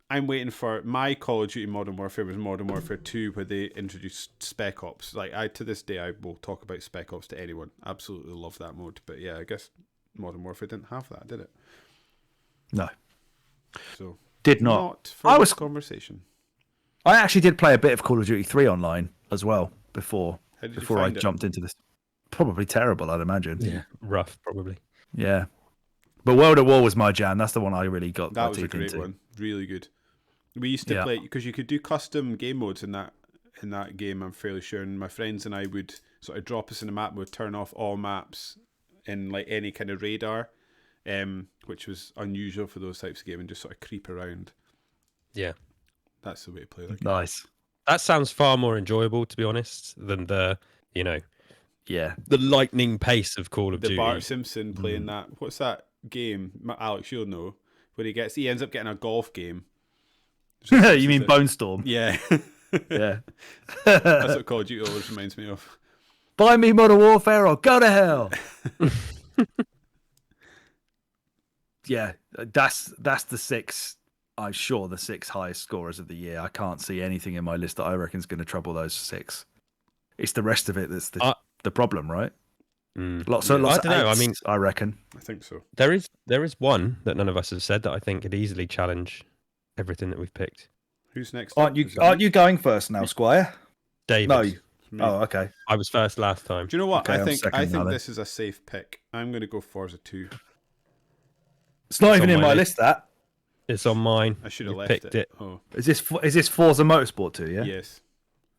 I'm waiting for my Call of Duty Modern Warfare was Modern Warfare 2, where they introduced Spec Ops. Like to this day, I will talk about Spec Ops to anyone. Absolutely love that mode. But yeah, I guess Modern Warfare didn't have that, did it? no, So did not. for I this was- conversation. I actually did play a bit of Call of Duty 3 online as well before How did you I find it? jumped into this. Probably terrible, I'd imagine. Yeah, rough, probably. Yeah. But World at War was my jam. That's the one I really got That my was a teeth great into. one. Really good. We used to Yeah. play because you could do custom game modes in that game. I'm fairly sure, and my friends and I would sort of drop us in a map. Would turn off all maps in like any kind of radar, which was unusual for those types of game, and just sort of creep around. Yeah. That's the way to play that game. Nice. That sounds far more enjoyable, to be honest, than the, Yeah. the lightning pace of Call of The Duty. Bart Simpson playing that. What's that game? Alex, you'll know. Where he ends up getting a golf game. You mean Bone Storm? Yeah. Yeah. That's what Call of Duty always reminds me of. Buy me Modern Warfare or go to hell. Yeah, that's the 6. I'm sure the 6 highest scorers of the year. I can't see anything in my list that I reckon is going to trouble those 6. It's the rest of it that's the problem, right? Lots of I don't know. I eights, mean, I reckon. I think so. there is one that none of us have said that I think could easily challenge everything that we've picked. Who's next? Aren't you going first now, Squire? David. No. Me. Oh, okay. I was first last time. Do you know what? Okay, I I'm think second now then. this is a safe pick. I'm going to go Forza 2. It's not It's even on in my my list. list. That Mm. It's on mine. I should have You left picked it. Oh, is this Forza Motorsport 2? Yeah. yes.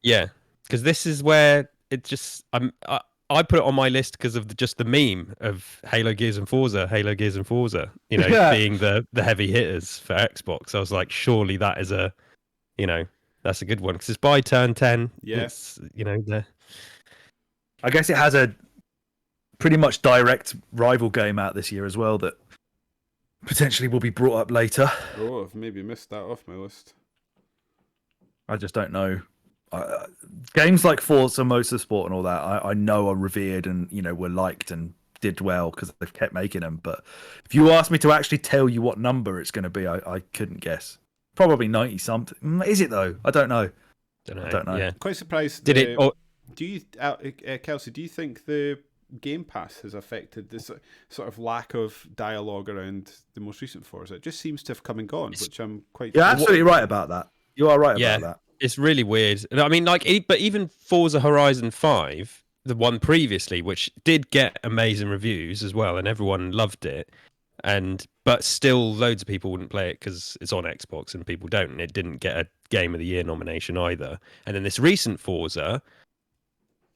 Yeah, because this is where it just I put it on my list because of just the meme of Halo Gears and Forza, Yeah. being the heavy hitters for Xbox. I was like, surely that is that's a good one because it's by turn 10. Yeah. It's, the I guess it has a pretty much direct rival game out this year as well that potentially will be brought up later. Oh, I've maybe missed that off my list. I just don't know. Games like Forza Motorsport and all that, I know are revered and were liked and did well because they've kept making them. But if you ask me to actually tell you what number it's going to be, I couldn't guess. Probably 90 something. Is it though? I don't know. I don't know. Yeah. Quite surprised. Did it? Do you, Kelsey? Do you think the Game Pass has affected this sort of lack of dialogue around the most recent Forza? It just seems to have come and gone, which I'm quite. You're absolutely right about that. You are right about that. It's really weird. I mean, but even Forza Horizon 5, the one previously, which did get amazing reviews as well, and everyone loved it, but still loads of people wouldn't play it because it's on Xbox and people don't, and it didn't get a Game of the Year nomination either. And then this recent Forza,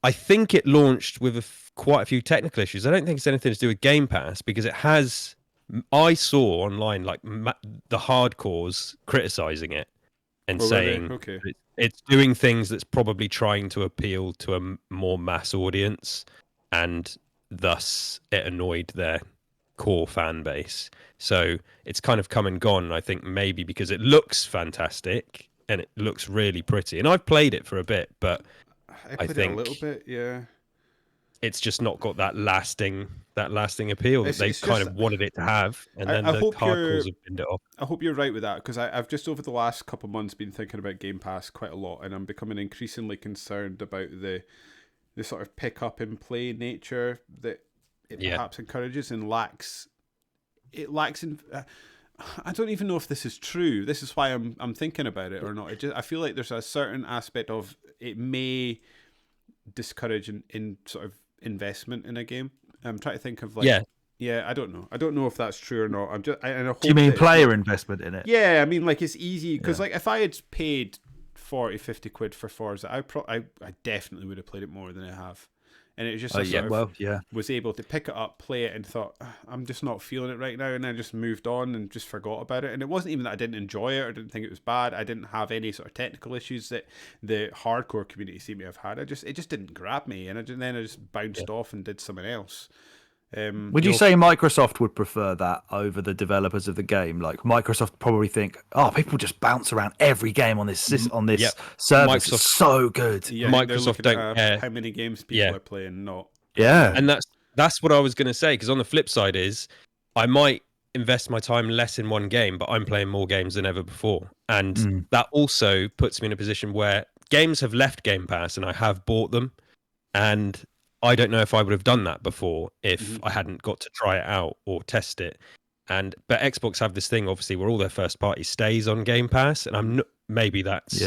I think it launched with quite a few technical issues. I don't think it's anything to do with Game Pass because it has. I saw online like the hardcores criticizing it and saying it's doing things that's probably trying to appeal to a more mass audience, and thus it annoyed their core fan base. So it's kind of come and gone. I think maybe because it looks fantastic and it looks really pretty, and I've played it for a bit, but I think a little bit, yeah. It's just not got that lasting appeal that they kind of wanted it to have, and then the hardcores have pinned it off. I hope you're right with that, because I've just over the last couple of months been thinking about Game Pass quite a lot, and I'm becoming increasingly concerned about the sort of pick up and play nature that it perhaps encourages and lacks. It lacks in. I don't even know if this is true. This is why I'm thinking about it or not. I feel like there's a certain aspect of it may discourage in sort of investment in a game. I'm trying to think of I don't know. I don't know if that's true or not. I hope. Do you mean player investment in it? Yeah, I mean like it's easy because like if I had paid 40, 50 quid for Forza, I definitely would have played it more than I have. And it was just was able to pick it up, play it, and thought, I'm just not feeling it right now, and then just moved on and just forgot about it. And it wasn't even that I didn't enjoy it or didn't think it was bad. I didn't have any sort of technical issues that the hardcore community seemed to have had. It just didn't grab me, and then I just bounced off and did something else. Would you say Microsoft would prefer that over the developers of the game? Like Microsoft probably think, people just bounce around every game on this service. Microsoft, it's so good. Yeah, Microsoft don't care how many games people are playing. Not and that's what I was going to say. Because on the flip side is, I might invest my time less in one game, but I'm playing more games than ever before, and that also puts me in a position where games have left Game Pass, and I have bought them, and I don't know if I would have done that before if I hadn't got to try it out or test it. But Xbox have this thing, obviously, where all their first party stays on Game Pass, and maybe that's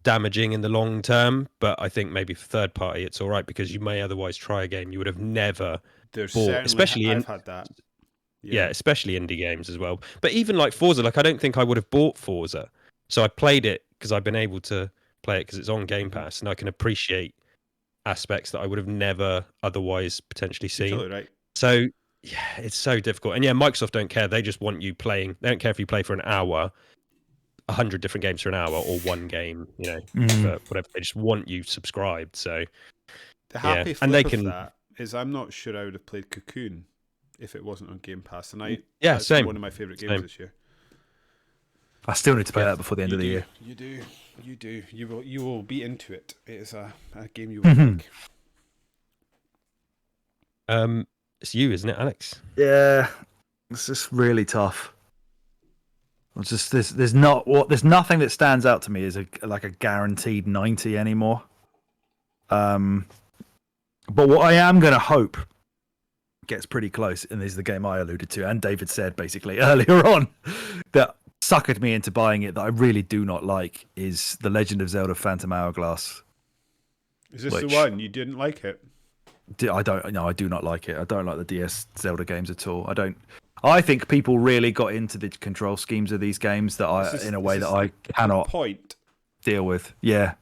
damaging in the long term. But I think maybe for third party, it's all right because you may otherwise try a game you would have never bought, especially I've had that. Yeah, especially indie games as well. But even like Forza, like I don't think I would have bought Forza, so I played it because I've been able to play it because it's on Game Pass, and I can appreciate aspects that I would have never otherwise potentially seen. Totally right. So yeah, it's so difficult. And Microsoft don't care. They just want you playing. They don't care if you play for an hour, 100 different games for an hour, or one game, for whatever. They just want you subscribed. So the happy flip of that is I'm not sure I would have played Cocoon if it wasn't on Game Pass. And that's same. one of my favourite games this year. I still need to play that before the end of the year. You do. You will be into it. It is a game you will like. It's you, isn't it, Alex? Yeah, it's just really tough. It's just there's nothing that stands out to me as a guaranteed 90 anymore. But what I am going to hope gets pretty close, and this is the game I alluded to, and David said basically earlier on that suckered me into buying it, that I really do not like, is The Legend of Zelda Phantom Hourglass. Is this the one? You didn't like it? I do not like it. I don't like the DS Zelda games at all. I think people really got into the control schemes of these games that I cannot deal with. Yeah.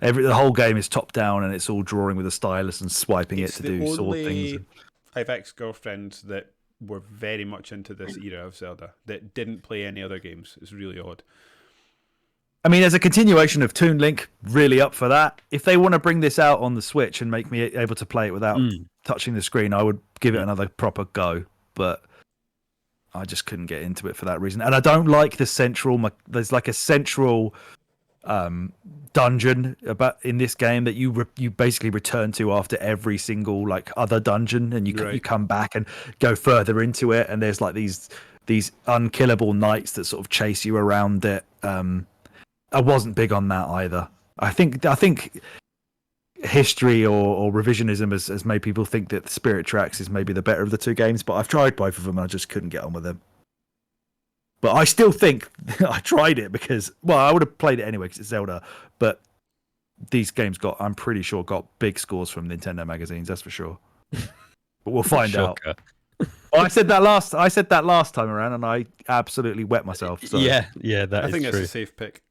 The whole game is top down, and it's all drawing with a stylus and swiping it to do sword things. I have ex-girlfriends that were very much into this era of Zelda that didn't play any other games. It's really odd. I mean, as a continuation of Toon Link, really up for that. If they want to bring this out on the Switch and make me able to play it without touching the screen, I would give it another proper go. But I just couldn't get into it for that reason. And I don't like the central... There's like a central dungeon about in this game that you basically return to after every single like other dungeon, and you come back and go further into it, and there's like these unkillable knights that sort of chase you around it. I wasn't big on that either. I think history or revisionism has made people think that Spirit Tracks is maybe the better of the two games, but I've tried both of them and I just couldn't get on with them. But I still think I tried it because, well, I would have played it anyway because it's Zelda, but these games I'm pretty sure, got big scores from Nintendo magazines, that's for sure. But we'll find out. Well, I said that last time around, and I absolutely wet myself. So. Yeah, I think true. It's a safe pick.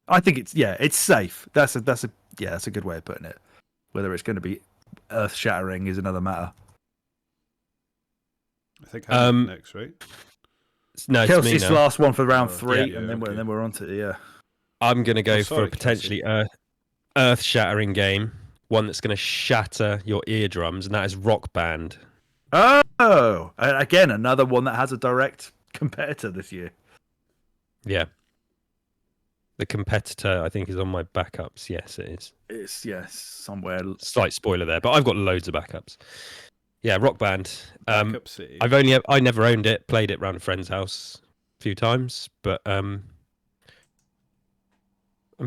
I think it's safe. That's a good way of putting it. Whether it's going to be earth shattering is another matter. I think I'm next, right? No, Kelsey's it's me now. last one for round 3, yeah, and then we're on to it. Yeah. I'm going to go for a potentially earth-shattering game, one that's going to shatter your eardrums, and that is Rock Band. Oh, again, another one that has a direct competitor this year. Yeah. The competitor, I think, is on my backups. Yes, it is. It's somewhere. Slight spoiler there, but I've got loads of backups. Yeah, Rock Band. Backup City. I never owned it. Played it around a friend's house a few times, but I'm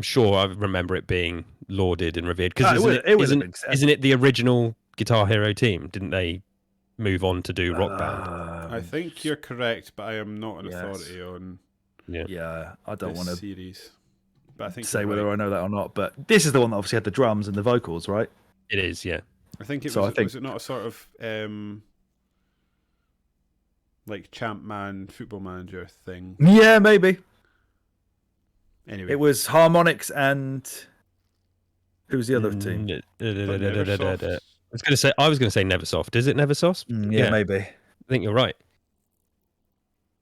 sure I remember it being lauded and revered. Because isn't it the original Guitar Hero team? Didn't they move on to do Rock Band? I think you're correct, but I am not an authority on. Yeah, I don't want to series. But I think say whether I know that or not. But this is the one that obviously had the drums and the vocals, right? It is, yeah. I think it was. Was it not a sort of like Champ Man Football Manager thing? Yeah, maybe. Anyway, it was Harmonix and who was the other team? I was going to say Neversoft. Is it Neversoft? Yeah, maybe. I think you're right.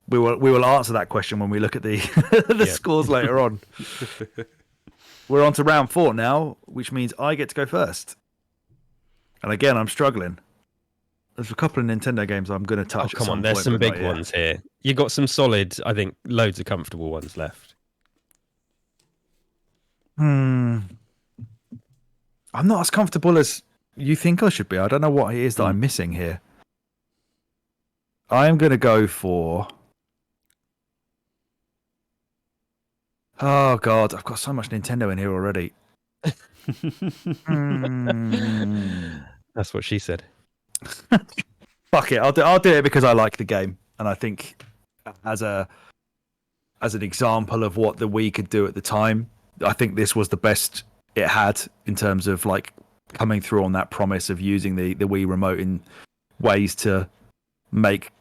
We will answer that question when we look at the scores later on. We're on to round 4 now, which means I get to go first. And again, I'm struggling. There's a couple of Nintendo games I'm going to touch. Oh, come on, there's some big ones here. You got some solid, I think, loads of comfortable ones left. I'm not as comfortable as you think I should be. I don't know what it is that I'm missing here. I am going to go for... Oh, God, I've got so much Nintendo in here already. That's what she said. Fuck it, I'll do it because I like the game, and I think as an example of what the Wii could do at the time, I think this was the best it had in terms of like coming through on that promise of using the Wii remote in ways to make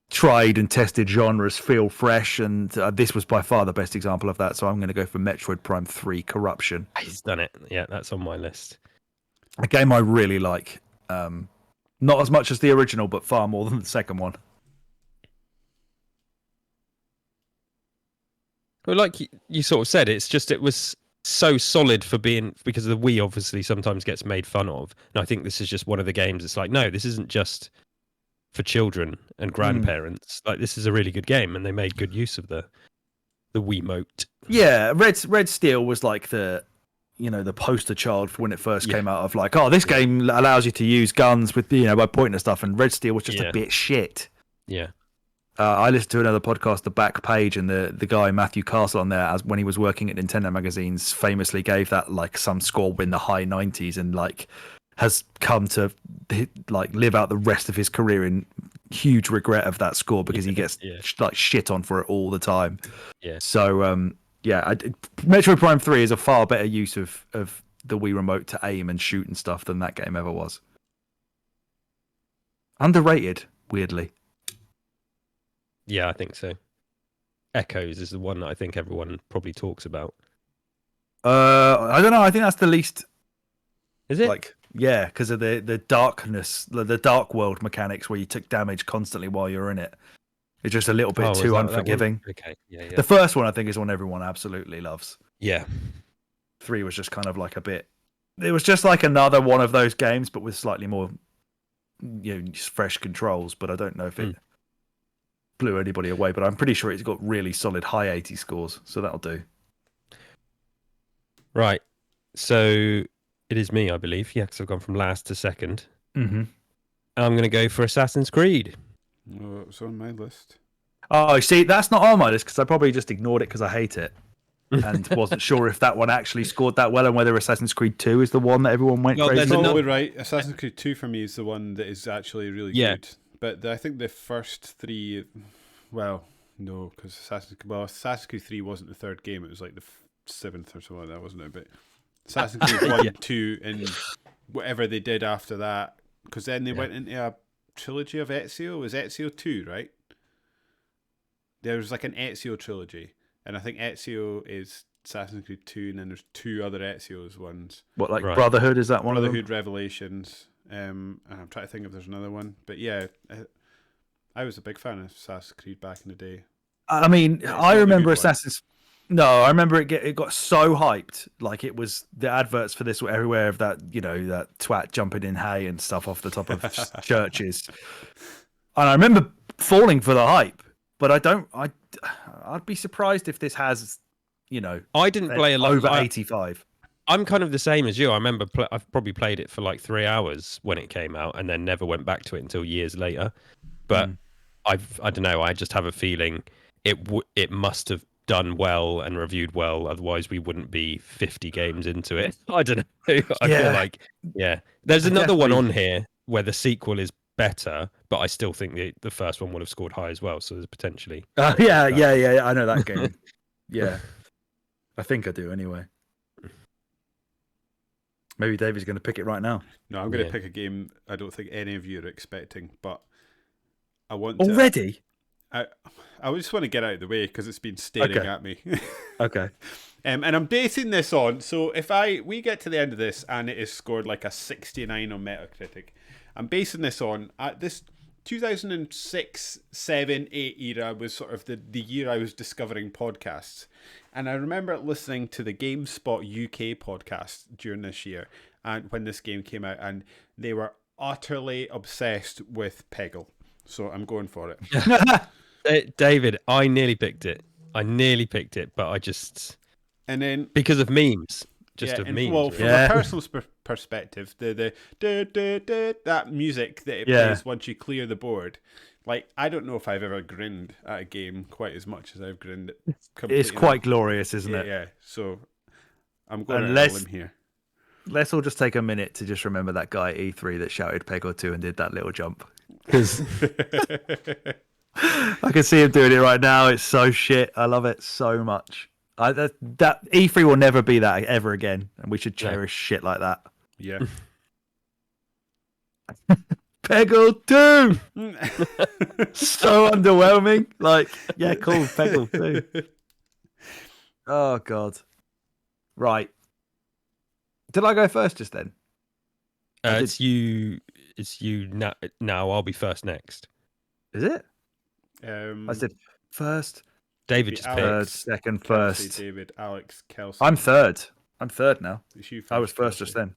tried and tested genres feel fresh, and this was by far the best example of that. So I'm going to go for Metroid Prime 3 Corruption. He's done it. Yeah, that's on my list. A game I really like. Not as much as the original, but far more than the second one. Well, like you sort of said, it was so solid because the Wii obviously sometimes gets made fun of. And I think this is just one of the games. It's like, no, this isn't just for children and grandparents. Like, this is a really good game, and they made good use of the Wiimote. Yeah, Red Steel was like the poster child for when it first came out of like, oh, this game allows you to use guns with by pointing at stuff, and Red Steel was just a bit shit. Yeah. I listened to another podcast, The Back Page, and the guy Matthew Castle on there, as when he was working at Nintendo magazines, famously gave that like some score in the high 90s, and like has come to like live out the rest of his career in huge regret of that score because he gets like shit on for it all the time. Yeah. So Metroid Prime 3 is a far better use of the Wii remote to aim and shoot and stuff than that game ever was. Underrated, weirdly. Yeah, I think so. Echoes is the one that I think everyone probably talks about. I don't know. I think that's the least. Is it? Like, yeah, because of the darkness, the dark world mechanics where you took damage constantly while you're in it. It's just a little bit too unforgiving. Okay, yeah. The first one, I think, is one everyone absolutely loves. Yeah. 3 was just kind of like a bit. It was just like another one of those games, but with slightly more, just fresh controls. But I don't know if it blew anybody away, but I'm pretty sure it's got really solid high 80 scores, so that'll do. Right. So it is me, I believe. Yeah, because I've gone from last to second. Mm-hmm. I'm going to go for Assassin's Creed. Oh, it was on my list. Oh, see, that's not on my list because I probably just ignored it because I hate it. And wasn't sure if that one actually scored that well and whether Assassin's Creed 2 is the one that everyone went Well, crazy there's for. Probably right. Assassin's Creed 2 for me is the one that is actually really good. But I think the first three, well, no, because Assassin's Creed 3 wasn't the third game. It was like the seventh or something like that, wasn't it? But Assassin's Creed 1, 2, and whatever they did after that, because then they went into a trilogy of Ezio. It was Ezio 2, right? There was like an Ezio trilogy. And I think Ezio is Assassin's Creed 2, and then there's 2 other Ezio's ones. What, like Brotherhood? Is that one Brotherhood of them? Revelations. And I'm trying to think if there's another one. But yeah, I was a big fan of Assassin's Creed back in the day. I mean, It's I not the remember good one. Assassin's... No, I remember it got so hyped. Like, it was... The adverts for this were everywhere of that, that twat jumping in hay and stuff off the top of churches. And I remember falling for the hype. But I'd be surprised if this has, I didn't play a lot. over 85. I'm kind of the same as you. I remember I've probably played it for like 3 hours when it came out, and then never went back to it until years later. But I don't know. I just have a feeling it must have done well and reviewed well. Otherwise, we wouldn't be 50 games into it. I don't know. I feel like There's another one on here where the sequel is better, but I still think the first one would have scored high as well. So there's potentially. Yeah. I know that game. Yeah, I think I do anyway. Maybe David's going to pick it right now. No, I'm going to pick a game I don't think any of you are expecting, but I want already. I just want to get out of the way because it's been staring at me. Okay. And I'm basing this on, so if we get to the end of this and it is scored like a 69 on Metacritic, I'm basing this on this 2006, 7, 8 era was sort of the year I was discovering podcasts. And I remember listening to the GameSpot UK podcast during this year, and when this game came out, and they were utterly obsessed with Peggle. So I'm going for it. David, I nearly picked it. But I just... And then... Because of memes. Of memes. Well, from a personal perspective, the that music that it plays once you clear the board, like, I don't know if I've ever grinned at a game quite as much as I've grinned at It's quite glorious, isn't it? Yeah, so I'm going to limb here. Let's all just take a minute to just remember that guy at E3 that shouted Peg or 2 and did that little jump. Because I can see him doing it right now. It's so shit. I love it so much. That E3 will never be that ever again, and we should cherish shit like that. Yeah. Peggle 2! So underwhelming. Like, yeah, cool, Peggle 2. Oh, God. Right. Did I go first just then? It's you now. I'll be first next. Is it? I said first. David just Third, picked. second, Kelsey, first. David, Alex, Kelsey. I'm third now. It's you I was first Kelsey. just then.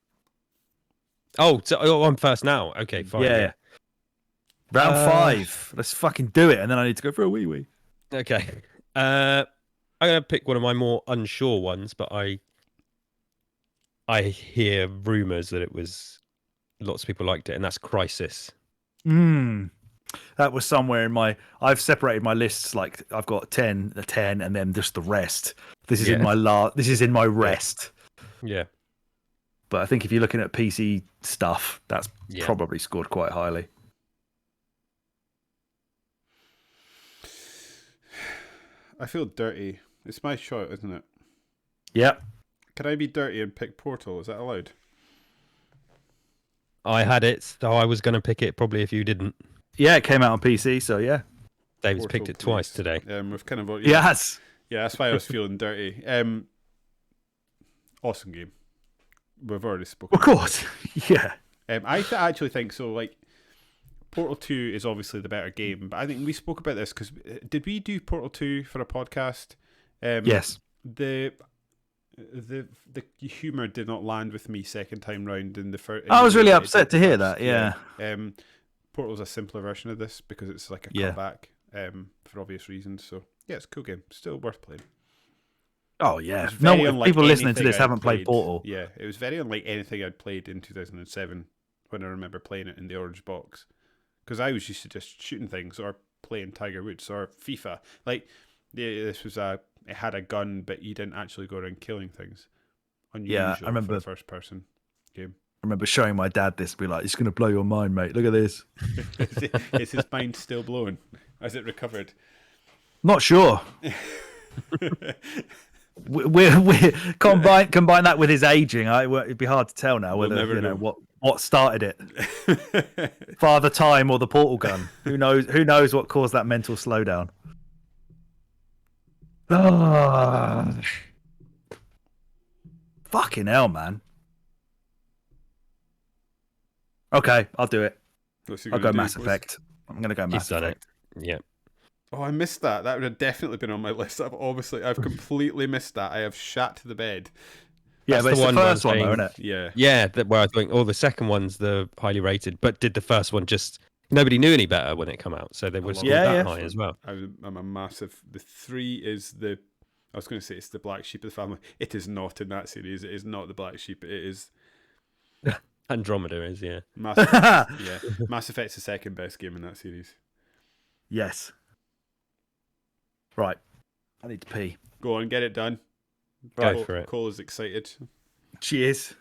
Oh, I'm first now. Okay, fine. Yeah. Round 5. Let's fucking do it, and then I need to go for a wee. Okay. I'm gonna pick one of my more unsure ones, but I hear rumors that lots of people liked it, and that's Crisis. That was somewhere in I've separated my lists, like I've got 10, a 10, and then just the rest. This is in my rest. Yeah. But I think if you're looking at PC stuff, that's probably scored quite highly. I feel dirty. It's my shot, isn't it? Yep. Can I be dirty and pick Portal? Is that allowed? I had it, so I was going to pick it probably if you didn't. Yeah, it came out on PC, so yeah. David's Portal, picked it please. twice today. We've kind of Yes. Yeah, that's why I was feeling dirty. Awesome game. We've already spoken. Of course. Yeah. I actually think so. Like, Portal 2 is obviously the better game, but I think we spoke about this because did we do Portal 2 for a podcast? Yes. The humor did not land with me second time round in the first. I was really upset to hear that. Yeah. Portal's a simpler version of this because it's like a Yeah. comeback. for obvious reasons. So yeah, it's a cool game. Still worth playing. Oh yeah. It's No, very if unlike people listening to anything this I'd haven't played Portal. Yeah, it was very unlike anything I'd played in 2007 when I remember playing it in the orange box. Because I was used to just shooting things or playing Tiger Woods or FIFA. Like, yeah, this was it had a gun, but you didn't actually go around killing things. Unusual Yeah, I remember. for a first-person game. I remember showing my dad this, be like, "It's going to blow your mind, mate. Look at this." Is his mind still blown? Has it recovered? Not sure. we combine that with his aging. It'd be hard to tell now We'll whether never know. what started it. Father Time or the portal gun. Who knows? Who knows what caused that mental slowdown? Oh, fucking hell, man. Okay, I'll do it. What's he I'll gonna go do? Mass Effect. I'm gonna go He's Mass done Effect. it. Yeah. Oh, I missed that. That would have definitely been on my list. I've completely missed that. I have shat to the bed. Yeah, That's but it's the the one first one, saying- though, isn't it? Yeah. Yeah, where I think, the second one's the highly rated, but did the first one just nobody knew any better when it came out, so they were love scored it. that Yeah. high as well. I'm a massive. The 3 is the. I was going to say it's the black sheep of the family. It is not in that series. It is not the black sheep. It is Andromeda is, yeah. Mass Effect. Yeah, Mass Effect's the second best game in that series. Yes. Right. I need to pee. Go on, get it done. Go for it. Cole is excited. Cheers.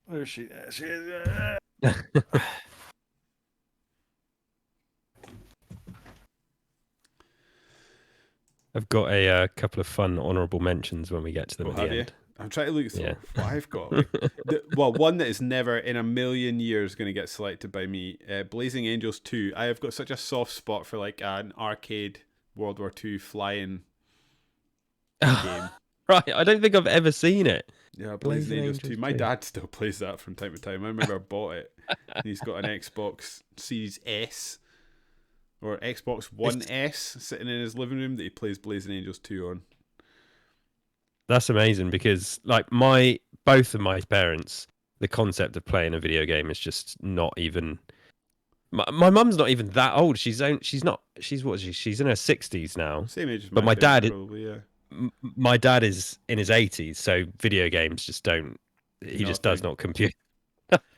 Where is she? There she is. I've got a couple of fun honourable mentions when we get to them Oh, at the have end. you? I'm trying to look through Yeah. what I've got. One that is never in a million years going to get selected by me. Blazing Angels 2. I have got such a soft spot for like an arcade World War II flying game. Right, I don't think I've ever seen it. Yeah, Blazing Blazing Angels Angels 2. My 2. dad still plays that from time to time. I remember I bought it. And he's got an Xbox Series S or Xbox One S sitting in his living room that he plays Blazing Angels 2 on. That's amazing because, like, both of my parents, the concept of playing a video game is just not even. My mum's not even that old. She's what is she? She's in her 60s now. Same age as But my my parents, dad- probably, yeah. My dad is in his 80s, so video games just don't. He just does not compute.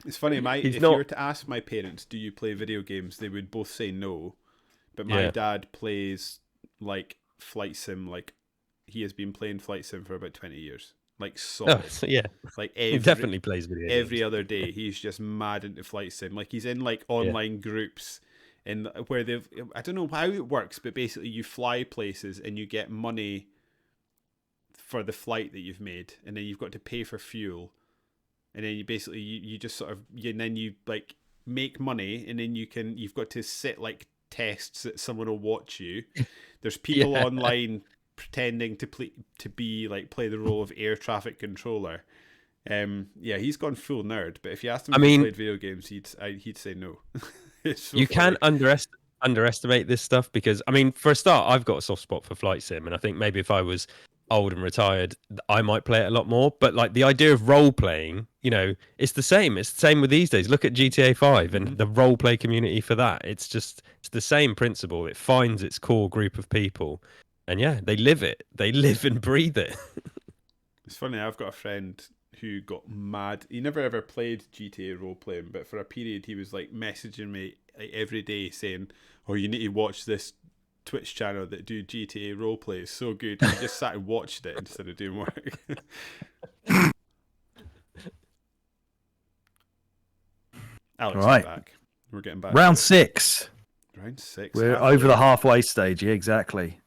It's funny, He's if not- you were to ask my parents, do you play video games, they would both say no. But my Yeah. dad plays like flight sim, like he has been playing flight sim for about 20 years. Like solid. Oh, so yeah, Like he every definitely plays video games. every other day he's just mad into flight sim. Like he's in like online groups in where I don't know how it works, but basically you fly places and you get money for the flight that you've made, and then you've got to pay for fuel, and then you basically you just sort of and then you like make money, and then you've got to sit like tests that someone will watch you. There's people Yeah. online pretending to play the role of air traffic controller. He's gone full nerd, but if you asked him if he played video games, he'd say no. It's so You funny. can't underestimate this stuff because, I mean, for a start, I've got a soft spot for flight sim, and I think maybe if I was old and retired, I might play it a lot more. But like the idea of role playing, it's the same. It's the same with these days. Look at GTA 5 and the role play community for that. It's the same principle. It finds its core group of people, and yeah, they live it. They live and breathe it. It's funny, I've got a friend who got mad. He never ever played GTA role playing, but for a period he was like messaging me like every day saying, "Oh, you need to watch this Twitch channel that do GTA role play. It's so good." And he just sat and watched it instead of doing work. Alex, All right. back. We're getting back. Round to it. 6. Round 6. We're halfway. over the halfway stage. Yeah, exactly.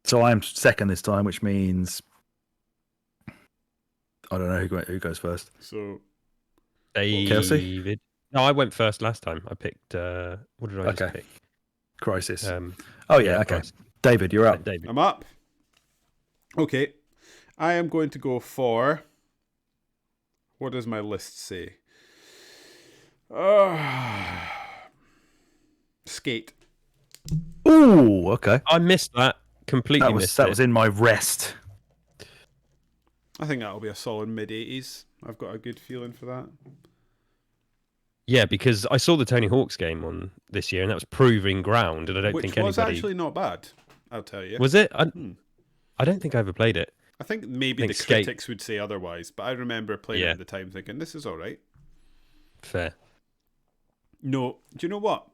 So I'm second this time, which means I don't know who goes first. So Kelsey? David. No, I went first last time. I picked. What did I just pick? Crisis. Oh yeah, okay. Crisis. David, you're up. David. I'm up. Okay. I am going to go for. What does my list say? Skate. Ooh, okay. I missed that. Completely missed That it. was in my rest. I think that'll be a solid mid-80s. I've got a good feeling for that. Yeah, because I saw the Tony Hawk's game on this year, and that was proving ground, and I don't Which think was anybody actually not bad, I'll tell you. was it. Hmm. I don't think I ever played it. I think maybe I think the Skate- critics would say otherwise, but I remember playing it Yeah. at the time thinking, this is all right. Fair. No, do you know what?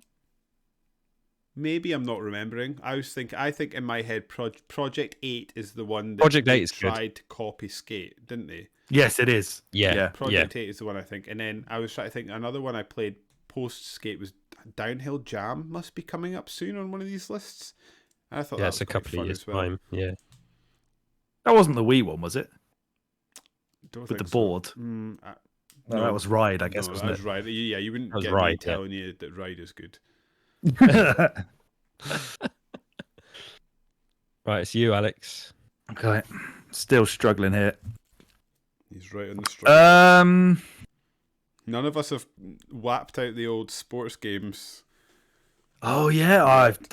Maybe I'm not remembering. I think in my head, Project 8 is the one that Project 8 they is good. tried to copy Skate, didn't they? Yes, it is. Yeah. Project 8 is the one I think. And then I was trying to think, another one I played post Skate was Downhill Jam, must be coming up soon on one of these lists. And I thought Yeah, that it's was a quite couple fun of years as well. time. Yeah. That wasn't the Wii one, was it? Don't With the think so. board. No, No, that was Ride, I guess, no, wasn't that was Ride. Yeah, you wouldn't That was get me Ride, yeah. telling you that Ride is good. it? Right, it's you, Alex. Okay. Still struggling here. He's right on the struggle. Um, None of us have whapped out the old sports games. oh yeah,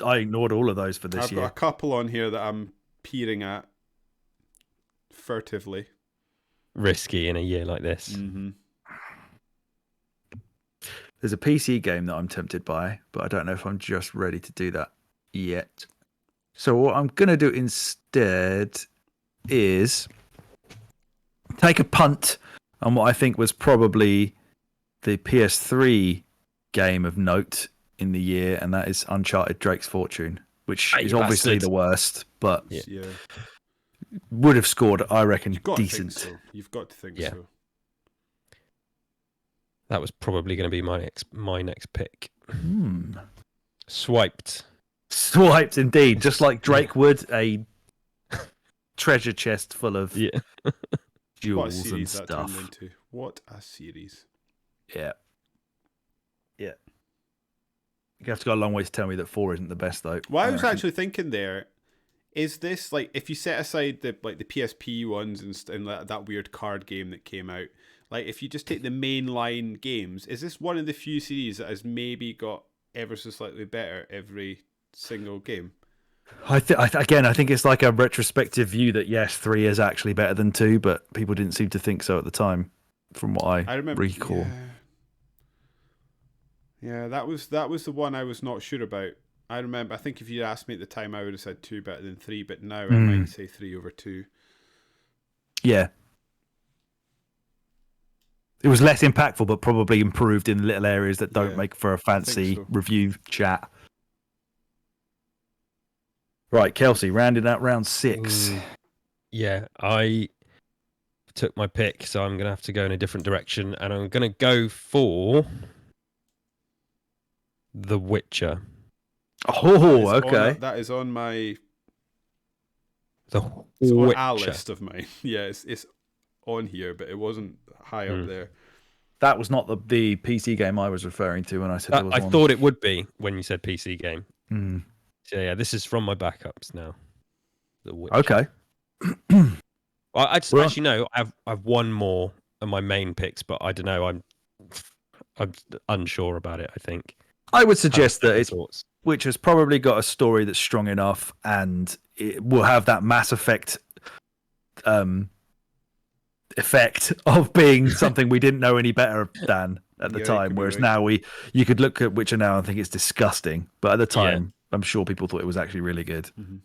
I ignored all of those for this I've got year. a couple on here that I'm peering at furtively. Risky in a year like this. Mm-hmm. There's a PC game that I'm tempted by, but I don't know if I'm just ready to do that yet. So what I'm gonna do instead is take a punt on what I think was probably the PS3 game of note in the year, and that is Uncharted Drake's Fortune, which Hey, is you obviously bastard. the worst, but Yeah. would have scored, I reckon, You've got decent. to think so. You've got to think Yeah. so. That was probably going to be my next pick. Hmm. Swiped. Swiped indeed, just like Drake would, a treasure chest full of Yeah. What a jewels and series that turned stuff. into. What a series. Yeah. Yeah. You have to go a long way to tell me that 4 isn't the best, though. What I was reckon. actually thinking there is this like if you set aside the PSP ones and that weird card game that came out, like if you just take the mainline games, is this one of the few series that has maybe got ever so slightly better every single game? I think it's like a retrospective view that yes, 3 is actually better than 2, but people didn't seem to think so at the time, from what I remember recall. Yeah, that was the one I was not sure about. I remember. I think if you'd asked me at the time, I would have said 2 better than 3, but now I might say 3 over 2. Yeah. It was less impactful, but probably improved in little areas that don't Yeah, make for a fancy so. review chat. Right, Kelsey, rounding out round 6. Yeah, I took my pick, so I'm going to have to go in a different direction, and I'm going to go for The Witcher. Oh, okay. That is on my. The It's on Witcher. a list of mine. Yeah, it's on here, but it wasn't high up there. That was not the PC game I was referring to when I said there was I one. thought it would be when you said PC game. Mm. So yeah, this is from my backups now. The Witcher. Okay. I Well- actually no. I've one more of my main picks, but I don't know. I'm unsure about it. I think. I would suggest that it's thoughts. which has probably got a story that's strong enough, and it will have that Mass Effect effect of being something we didn't know any better than at the Yeah, you time. could be Whereas right. now you could look at Witcher now and think it's disgusting, but at the time, I'm sure people thought it was actually really good. Mm-hmm.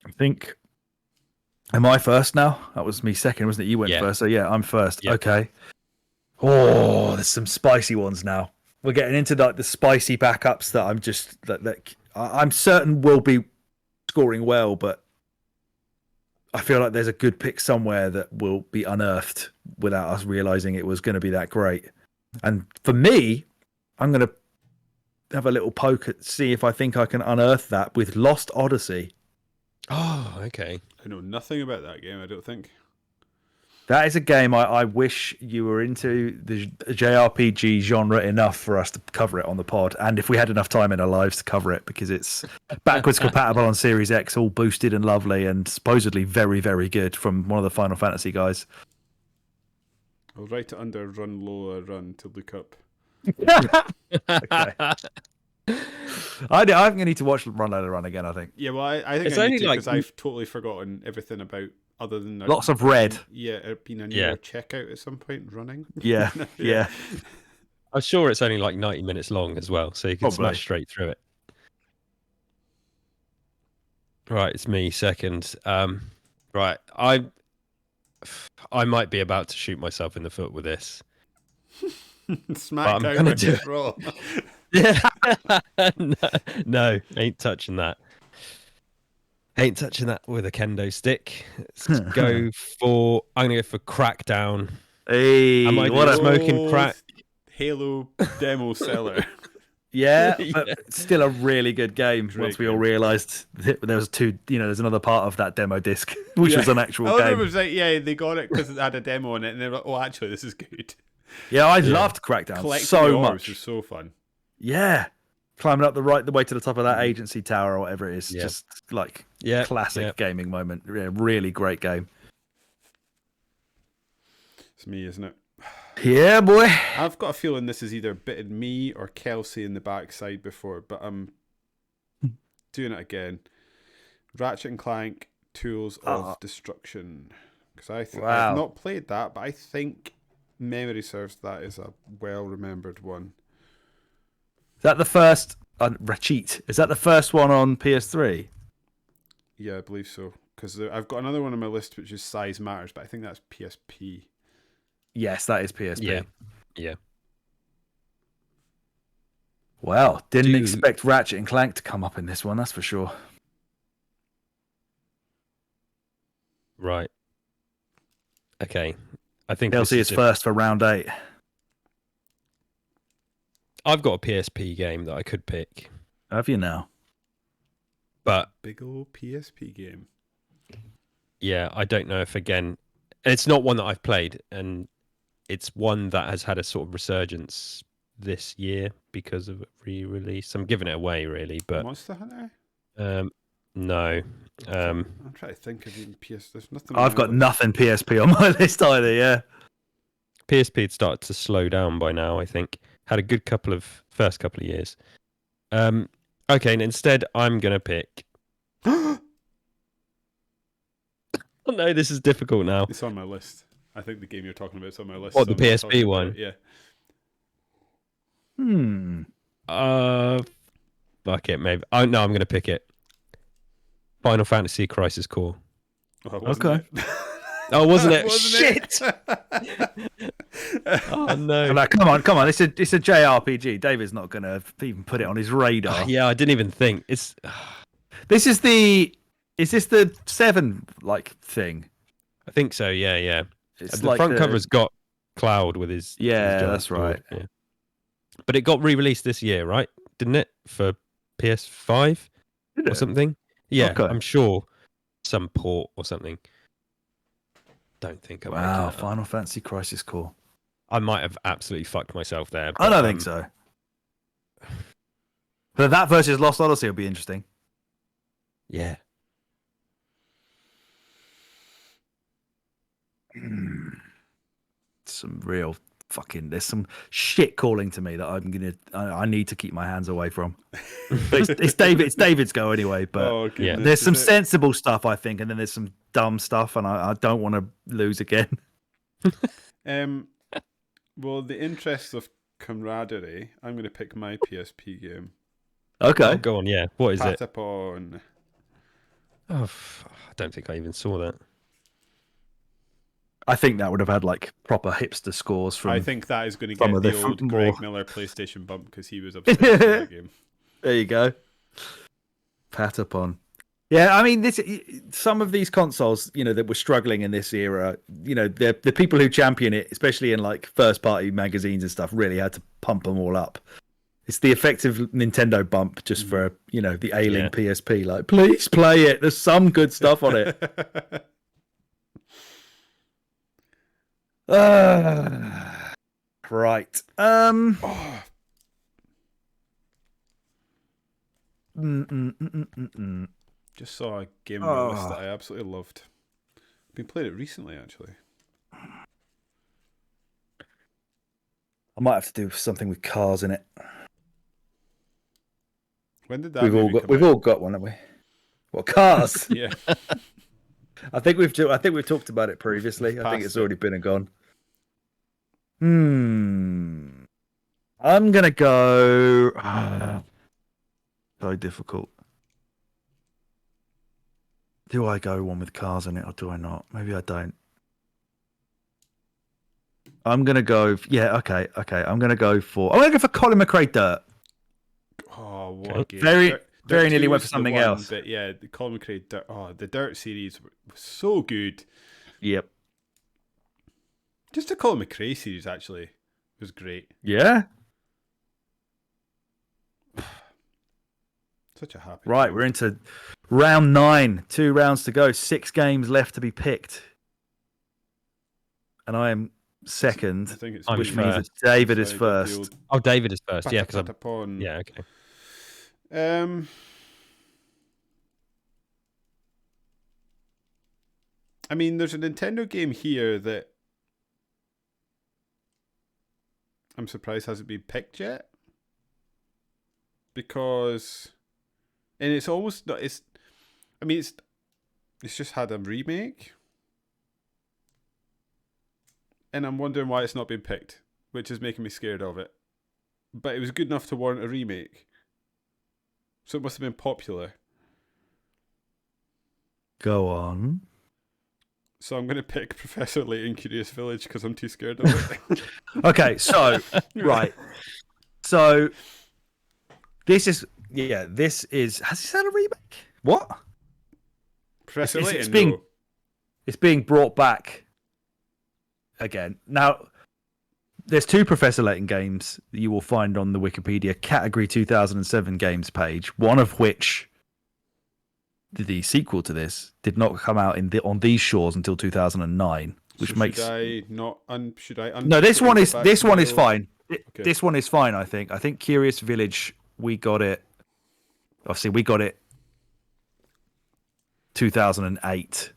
I think. Am I first now? That was me second, wasn't it? You went Yeah. first, so yeah, I'm first. Yeah. Okay. Oh, there's some spicy ones now. We're getting into like the spicy backups that I'm just that I'm certain will be scoring well, but I feel like there's a good pick somewhere that will be unearthed without us realizing it was going to be that great. And for me, I'm going to have a little poke at see if I think I can unearth that with Lost Odyssey. Oh, okay. I know nothing about that game. I don't think. That is a game I wish you were into the JRPG genre enough for us to cover it on the pod. And if we had enough time in our lives to cover it, because it's backwards compatible on Series X, all boosted and lovely, and supposedly very, very good from one of the Final Fantasy guys. I'll write it under Run Lola Run to look up. Okay. I'm going to need to watch Run Lola Run again, I think. Yeah, well, I think It's I need only to like- because I've totally forgotten everything about other than Lots of red. it being a Yeah. near checkout at some point running. Yeah, yeah. I'm sure it's only like 90 minutes long as well, so you can Probably. smash straight through it. Right, it's me second. Right, I might be about to shoot myself in the foot with this. Smack I'm down gonna with do this roll. Yeah, no, ain't touching that. Ain't touching that with a kendo stick. Let's go for. I'm gonna go for Crackdown. Hey, Am I what a smoking crack? Halo demo seller. yeah, Yeah. but still a really good game. Great Once we all game. realised there was there's another part of that demo disc, which was an actual I game. was like, yeah, they got it because it had a demo on it, and they were like, oh, actually, this is good. Yeah, I loved Crackdown Collecting so the orbs much. was so fun. Yeah, climbing up the way to the top of that agency tower or whatever it is, Yeah. just like Yeah, classic yeah. gaming moment. Yeah, really great game. It's me, isn't it? Yeah, boy. I've got a feeling this has either bitten me or Kelsey in the backside before, but I'm doing it again. Ratchet and Clank: Tools of Destruction. Because I've not played that, but I think memory serves that is a well-remembered one. Is that the first Ratchet? Is that the first one on PS3? Yeah, I believe so. Because I've got another one on my list which is Size Matters, but I think that's PSP. Yes, that is PSP. Yeah, yeah. Well, didn't expect Ratchet and Clank to come up in this one, that's for sure. Right. Okay. I think Kelsey is first for round 8. I've got a PSP game that I could pick, Have you now? but Big old PSP game. yeah, I don't know if it's not one that I've played, and it's one that has had a sort of resurgence this year because of re-release. I'm giving it away, really, but Monster Hunter? no. I'm trying to think of even PS. There's nothing. I've got nothing PSP on my list either, yeah. PSP had started to slow down by now, I think. Had a good first couple of years. Okay, and instead I'm going to pick... Oh no, this is difficult now. It's on my list. I think the game you're talking about is on my list. What, so the I'm not PSP talking about one? it, Yeah. Fuck it, maybe. Oh, no, I'm going to pick it. Final Fantasy Crisis Core. Oh, it wasn't Okay. it? Oh, wasn't it? Wasn't Shit! Oh, no. Like, come on. It's a JRPG. David's not going to even put it on his radar. Yeah, I didn't even think. It's... Is this the 7 thing? I think so, yeah. It's The like front cover's got Cloud with his... Yeah, his giant that's right. sword, yeah. But it got re-released this year, right? Didn't it? For PS5 Did or it? something? Yeah, Okay. I'm sure some port or something. Don't think I'm making Wow, that up. Final Fantasy Crisis Core. I might have absolutely fucked myself there. I but, don't think so. But that versus Lost Odyssey will be interesting. Yeah. Some real there's some shit calling to me that I need to keep my hands away from. But it's David's go anyway, but Oh, Yeah. goodness, there's some is it? sensible stuff, I think, and then there's some dumb stuff, and I don't want to lose again. Well, the interests of camaraderie, I'm going to pick my PSP game. Okay. Oh, go on, yeah. What is it? Patapon. Oh, I don't think I even saw that. I think that would have had like proper hipster scores from. I think that is going to some get of the the old more- Greg Miller PlayStation bump because he was obsessed with that game. There you go. Patapon. Yeah, I mean, some of these consoles, that were struggling in this era, the people who champion it, especially in like first-party magazines and stuff, really had to pump them all up. It's the effective Nintendo bump just for, the ailing PSP. Like, please play it. There's some good stuff on it. Right. Just saw a game on my list that I absolutely loved. Been playing it recently, actually. I might have to do something with cars in it. When did that We've all movie got come out? one, haven't we? What, cars? Yeah. I think we've talked about it previously. I think it's already been and gone. I'm gonna go. Very difficult. Do I go one with cars in it or do I not? Maybe I don't. I'm gonna go. Yeah, okay. I'm gonna go for Colin McRae Dirt. Oh, what a game! Very nearly 2 went for was the something one, else. But yeah, the Colin McRae Dirt. Oh, the Dirt series was so good. Yep. Just the Colin McRae series actually was great. Yeah. Such a happy. Right, we're into round 9. 2 rounds to go. 6 games left to be picked. And I am second, which means that David is first. Oh, David is first. Yeah, because yeah, okay. I mean, there's a Nintendo game here that I'm surprised hasn't been picked yet. Because, and it's almost not. It's just had a remake, and I'm wondering why it's not been picked, which is making me scared of it. But it was good enough to warrant a remake, so it must have been popular. Go on. So I'm going to pick Professor Layton Curious Village because I'm too scared of it. Okay, so right, so this is has this had a remake? What? Professor Layton? It's being brought back again. Now, there's 2 Professor Layton games that you will find on the Wikipedia category 2007 games page, one of which, the sequel to this, did not come out on these shores until 2009, which makes... No, this one is fine. Okay. This one is fine, I think. I think Curious Village, we got it 2008.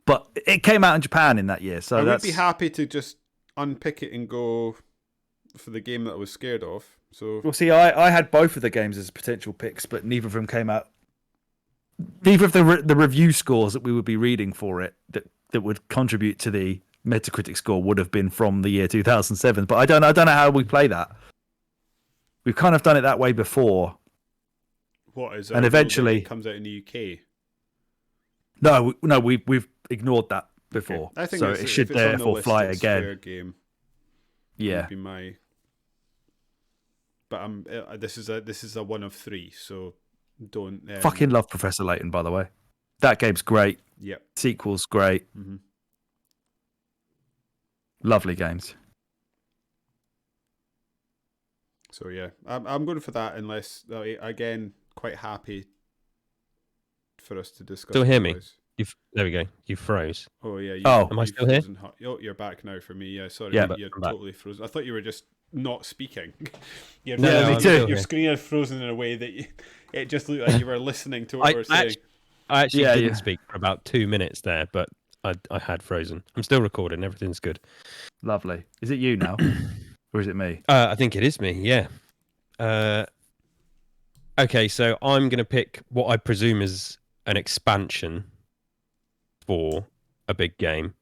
But it came out in Japan in that year, so I would be happy to just unpick it and go for the game that I was scared of. So, well, see, I had both of the games as potential picks, but neither of them came out. Neither of the review scores that we would be reading for it that would contribute to the Metacritic score would have been from the year 2007. But I don't know how we play that. We've kind of done it that way before. What is it? And eventually it comes out in the UK. No, we've ignored that before. Okay. I think so it should therefore fly again. Fair game. Yeah. Would be my. But this is a 1 of 3, so don't. Fucking love Professor Layton, by the way. That game's great. Yep. Sequel's great. Mm-hmm. Lovely games. So yeah, I'm going for that. Unless again, quite happy for us to discuss. Still hear me? There we go. You froze. Oh yeah. Am I still here? Oh, you're back now for me. Yeah, sorry. Yeah, you're totally frozen. I thought you were just not speaking. Me too. Your screen had frozen in a way that it just looked like you were listening to what we were saying. I actually didn't speak for about 2 minutes there, but I had frozen. I'm still recording. Everything's good. Lovely. Is it you now? Or is it me? I think it is me, yeah. Okay, so I'm going to pick what I presume is an expansion for a big game.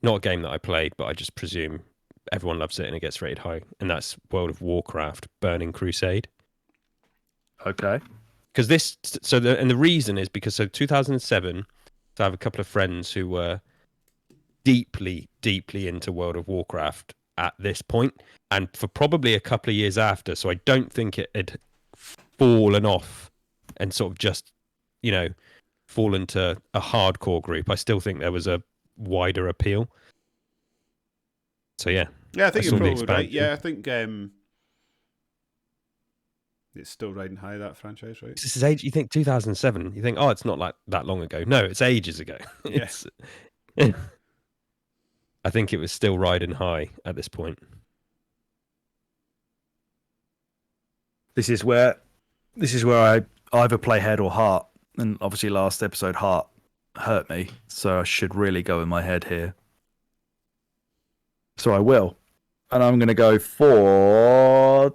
Not a game that I played, but I just presume everyone loves it and it gets rated high. And that's World of Warcraft Burning Crusade. Okay. Because the reason is because 2007, so I have a couple of friends who were deeply, deeply into World of Warcraft at this point, and for probably a couple of years after. So I don't think it had fallen off and sort of just, fallen to a hardcore group. I still think there was a wider appeal. So yeah. Yeah, I think you're probably right. Yeah, I think it's still riding high, that franchise, right? This is age. You think 2007? You think, it's not like that long ago. No, it's ages ago. Yes. I think it was still riding high at this point. This is where I either play head or heart, and obviously last episode heart hurt me, so I should really go in my head here. So I will, and I'm going to go for.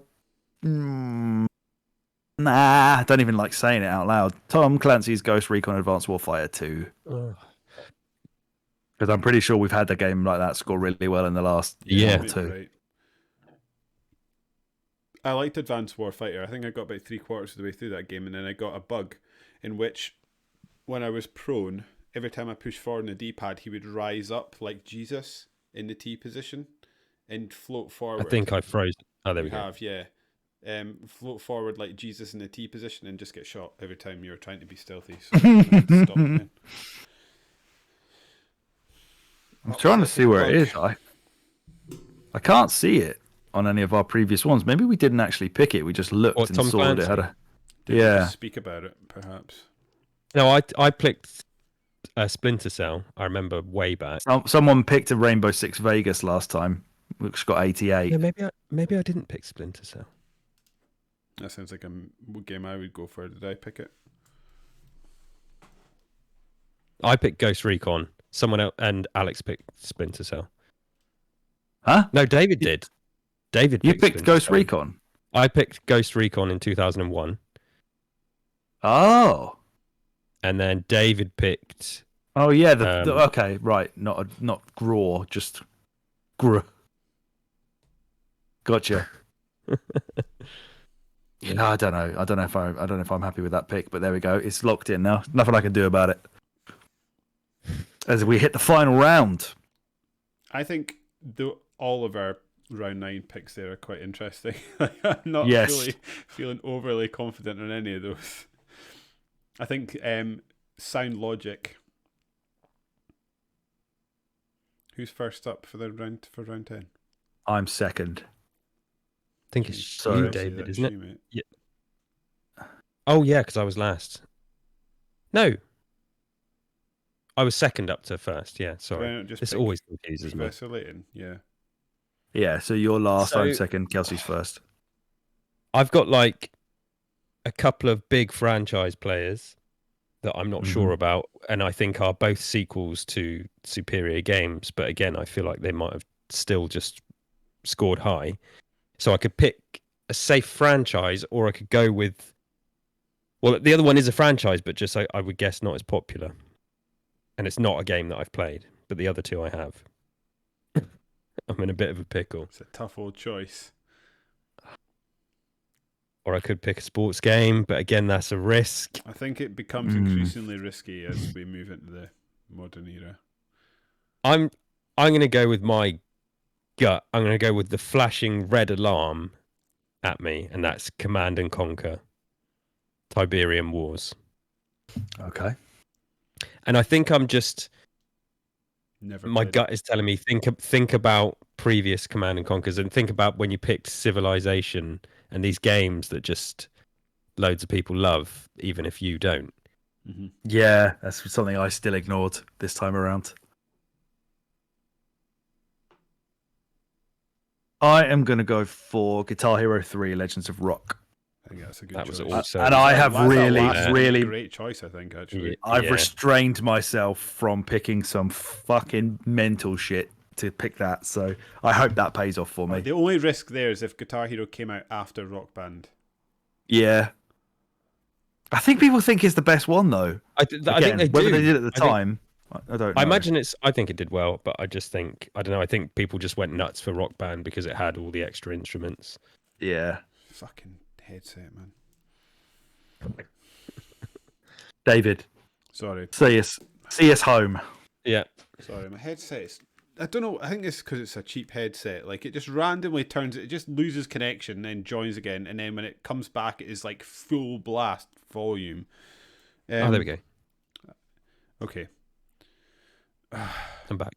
I don't even like saying it out loud. Tom Clancy's Ghost Recon Advanced Warfare 2. Because I'm pretty sure we've had a game like that score really well in the last Yeah. one or two. Right. I liked Advanced Warfighter. I think I got about 3/4 of the way through that game, and then I got a bug in which, when I was prone, every time I pushed forward on the D-pad, he would rise up like Jesus in the T position and float forward. I think I froze. Oh, there we You go. have, yeah. Float forward like Jesus in the T position and just get shot every time you're trying to be stealthy. So stop again. I'm trying to see where it is. I can't see it on any of our previous ones. Maybe we didn't actually pick it. We just looked What, and Tom saw that it had Clancy? a. Did we Yeah. just speak about it, perhaps? No, I picked Splinter Cell. I remember way back. Someone picked a Rainbow Six Vegas last time, which got 88. Yeah, maybe I didn't pick Splinter Cell. That sounds like a game I would go for. Did I pick it? I picked Ghost Recon. Someone else and Alex picked Splinter Cell. Huh? No, David did. David You picked picked Splinter Ghost Cell. Recon? I picked Ghost Recon in 2001. Oh. And then David picked... Oh, yeah. Okay, right. Not Graw, just Gr. Gotcha. Yeah, I don't know. I don't know if I'm happy with that pick, but there we go. It's locked in now. Nothing I can do about it. As we hit the final round. I think all of our round 9 picks there are quite interesting. I'm not really feeling overly confident on any of those. I think Sound Logic. Who's first up for round 10? I'm second. I think it's Sorry. you, David, isn't it? Yeah. Oh, yeah, because I was last. No. I was second up to first, yeah, sorry. This always confuses me. Professor Layton, yeah. Yeah, so you're last, So- I'm second, Kelsey's first. I've got like a couple of big franchise players that I'm not sure about, and I think are both sequels to superior games. But again, I feel like they might have still just scored high. So I could pick a safe franchise, or I could go with... Well, the other one is a franchise, but just I would guess not as popular. And it's not a game that I've played, but the other two I have. I'm in a bit of a pickle. It's a tough old choice. Or I could pick a sports game, but again, that's a risk. I think it becomes increasingly risky as we move into the modern era. I'm going to go with my gut. I'm going to go with the flashing red alarm at me, and that's Command and Conquer Tiberium Wars. Okay. And I think I'm just... Never. My played gut it. is telling me think about previous Command and Conquers, and think about when you picked Civilization and these games that just loads of people love, even if you don't. Mm-hmm. Yeah, that's something I still ignored this time around. I am going to go for Guitar Hero 3 Legends of Rock. I think that's a good That choice. was also... And I have That's a really... great choice, I think, actually. I've restrained myself from picking some fucking mental shit to pick that, so I hope that pays off for me. The only risk there is if Guitar Hero came out after Rock Band. Yeah. I think people think it's the best one, though. I think Again, they do. whether they did at the time, I don't know. I imagine I think it did well, but I just think, I don't know, I think people just went nuts for Rock Band because it had all the extra instruments. Yeah. Fucking headset, man. David, Sorry. see us home. Yeah. Sorry, my headset's... I don't know, I think it's because it's a cheap headset. Like, it just randomly it just loses connection and then joins again, and then when it comes back, it is like full blast volume. Oh, there we go. Okay. I'm back.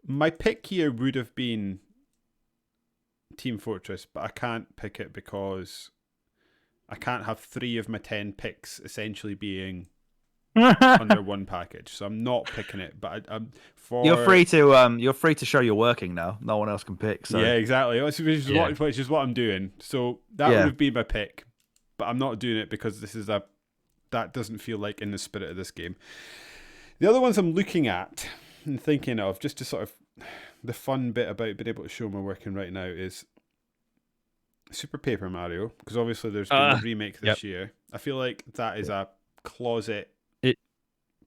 My pick here would have been Team Fortress, but I can't pick it because I can't have 3 of my 10 picks essentially being under one package. So I'm not picking it. But I'm for... You're free to show you're working now. No one else can pick. So Yeah, exactly. Which is what I'm doing. So that would have been my pick, but I'm not doing it because that doesn't feel like in the spirit of this game. The other ones I'm looking at and thinking of, just to sort of the fun bit about being able to show my working right now, is Super Paper Mario, because obviously there's been a remake this year. I feel like that is a closet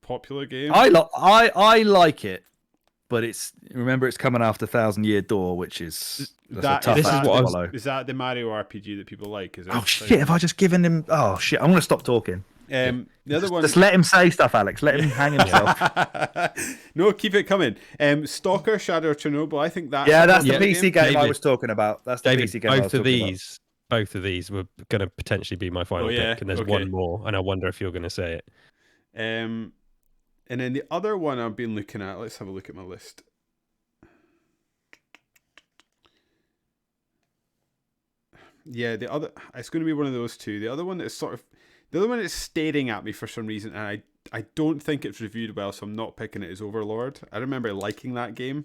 popular game. I like it, but remember it's coming after Thousand Year Door, which is that's a tough this is act what to I was- follow. Is that the Mario RPG that people like? Is it? Oh shit! Have I just given him? Oh shit! I'm gonna stop talking. The other one. Just let him say stuff, Alex. Let him hang himself. No, keep it coming. Stalker, Shadow of Chernobyl. I think that's That's the popular PC game I David. was talking about. That's the David, PC game I was both of these were going to potentially be my final pick, and there's one more, and I wonder if you're going to say it. And then the other one I've been looking at. Let's have a look at my list. Yeah, the other. It's going to be one of those two. The other one is the other one is staring at me for some reason, and I don't think it's reviewed well, so I'm not picking it as Overlord. I remember liking that game.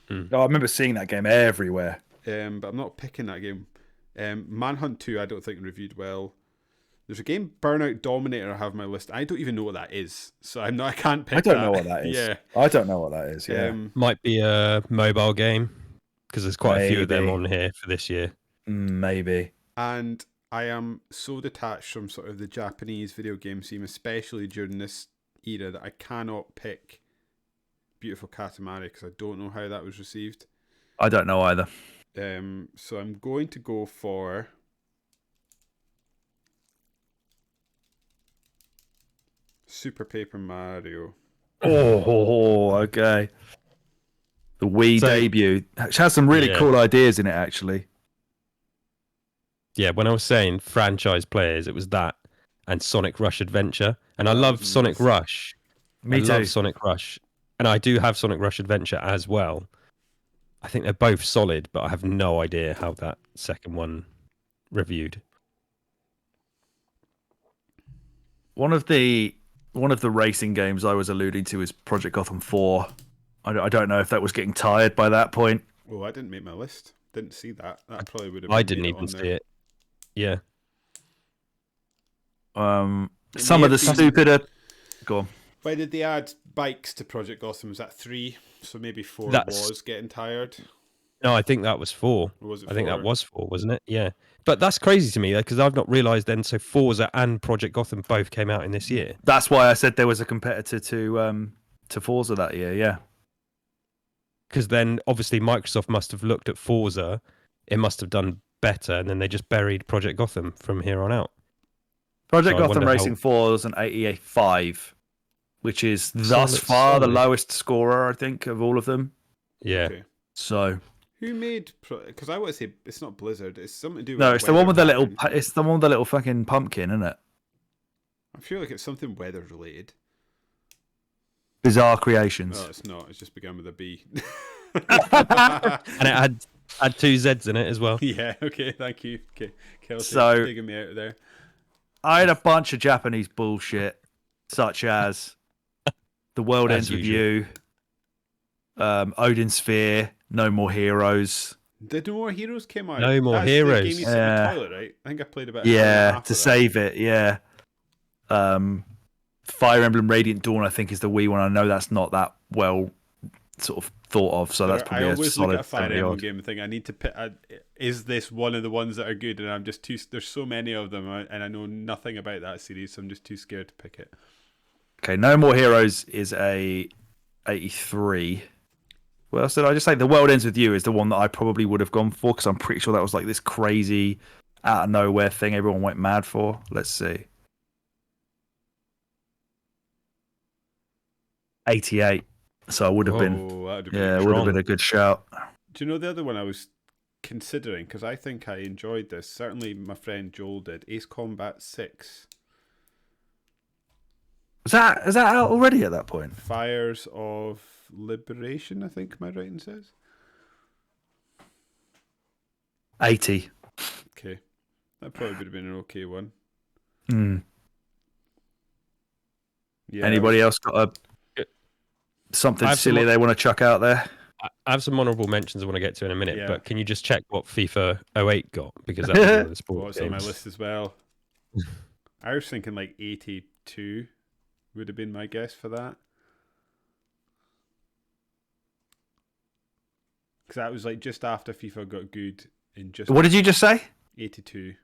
Oh, I remember seeing that game everywhere. But I'm not picking that game. Manhunt 2, I don't think reviewed well. There's a game, Burnout Dominator, I have on my list. I don't even know what that is, so I can't pick that. I don't know what that is. Yeah. I don't know what that is. Yeah. Might be a mobile game, because there's quite a few of them Maybe. on here for this year. Maybe. And I am so detached from sort of the Japanese video game scene, especially during this era, that I cannot pick Beautiful Katamari because I don't know how that was received. I don't know either. So I'm going to go for Super Paper Mario. Oh, okay. The Wii debut. It has some really cool ideas in it, actually. Yeah, when I was saying franchise players, it was that and Sonic Rush Adventure. And I love Sonic Rush. Me too. Love Sonic Rush. And I do have Sonic Rush Adventure as well. I think they're both solid, but I have no idea how that second one reviewed. One of the racing games I was alluding to is Project Gotham 4. I don't know if that was getting tired by that point. Oh, I didn't make my list. Didn't see that. That probably would have. I didn't even see it. Yeah. Some of the stupider. Go on. Why did they add bikes to Project Gotham? Was that 3? So maybe 4 was getting tired. No, I think that was 4. Or was it 4? I think that was 4, wasn't it? Yeah. But that's crazy to me because I've not realised then. So Forza and Project Gotham both came out in this year. That's why I said there was a competitor to Forza that year. Yeah. Because then obviously Microsoft must have looked at Forza. It must have done better, and then they just buried Project Gotham from here on out. Project Gotham Racing 4 was an 88.5, which is thus far the lowest scorer, I think, of all of them. Yeah. Okay. So who made? Because I want to say it's not Blizzard. It's something to do with. No, it's the one with the little. It's the one with the little fucking pumpkin, isn't it? I feel like it's something weather related. Bizarre Creations. Oh, it's not. It's just begun with a B. And it had 2 Zs in it as well. Yeah. Okay. Thank you. Okay. Kelsey, So digging me out of there. I had a bunch of Japanese bullshit, such as The World Ends With You, Odin Sphere, No More Heroes. Did No More Heroes came out? No More That's Heroes. The game you sit in the toilet, right? I think I played about. Yeah, to save it. Yeah. Fire Emblem Radiant Dawn, I think, is the Wii one. I know that's not that well sort of thought of, so that's probably I a always solid look at a Fire 70 Emblem odd. game and think I need to pick. Is this one of the ones that are good? And I'm just too. There's so many of them, and I know nothing about that series, so I'm just too scared to pick it. Okay, No More Heroes is a 83. Well, did I just say The World Ends With You is the one that I probably would have gone for because I'm pretty sure that was like this crazy out of nowhere thing everyone went mad for. Let's see. 88. So I would have been. It would have been a good shout. Do you know the other one I was considering? Because I think I enjoyed this. Certainly my friend Joel did. Ace Combat 6. Is that out already at that point? Fires of Liberation, I think my writing says. 80. Okay. That probably would have been an okay one. Yeah. Anybody else got something silly they want to chuck out there? I have some honourable mentions I want to get to in a minute, Yeah. but can you just check what FIFA 08 got? Because that's one of the sports What's on my games. list as well. I was thinking like 82 would have been my guess for that. Because that was like just after FIFA got good in just What did you just say? 82.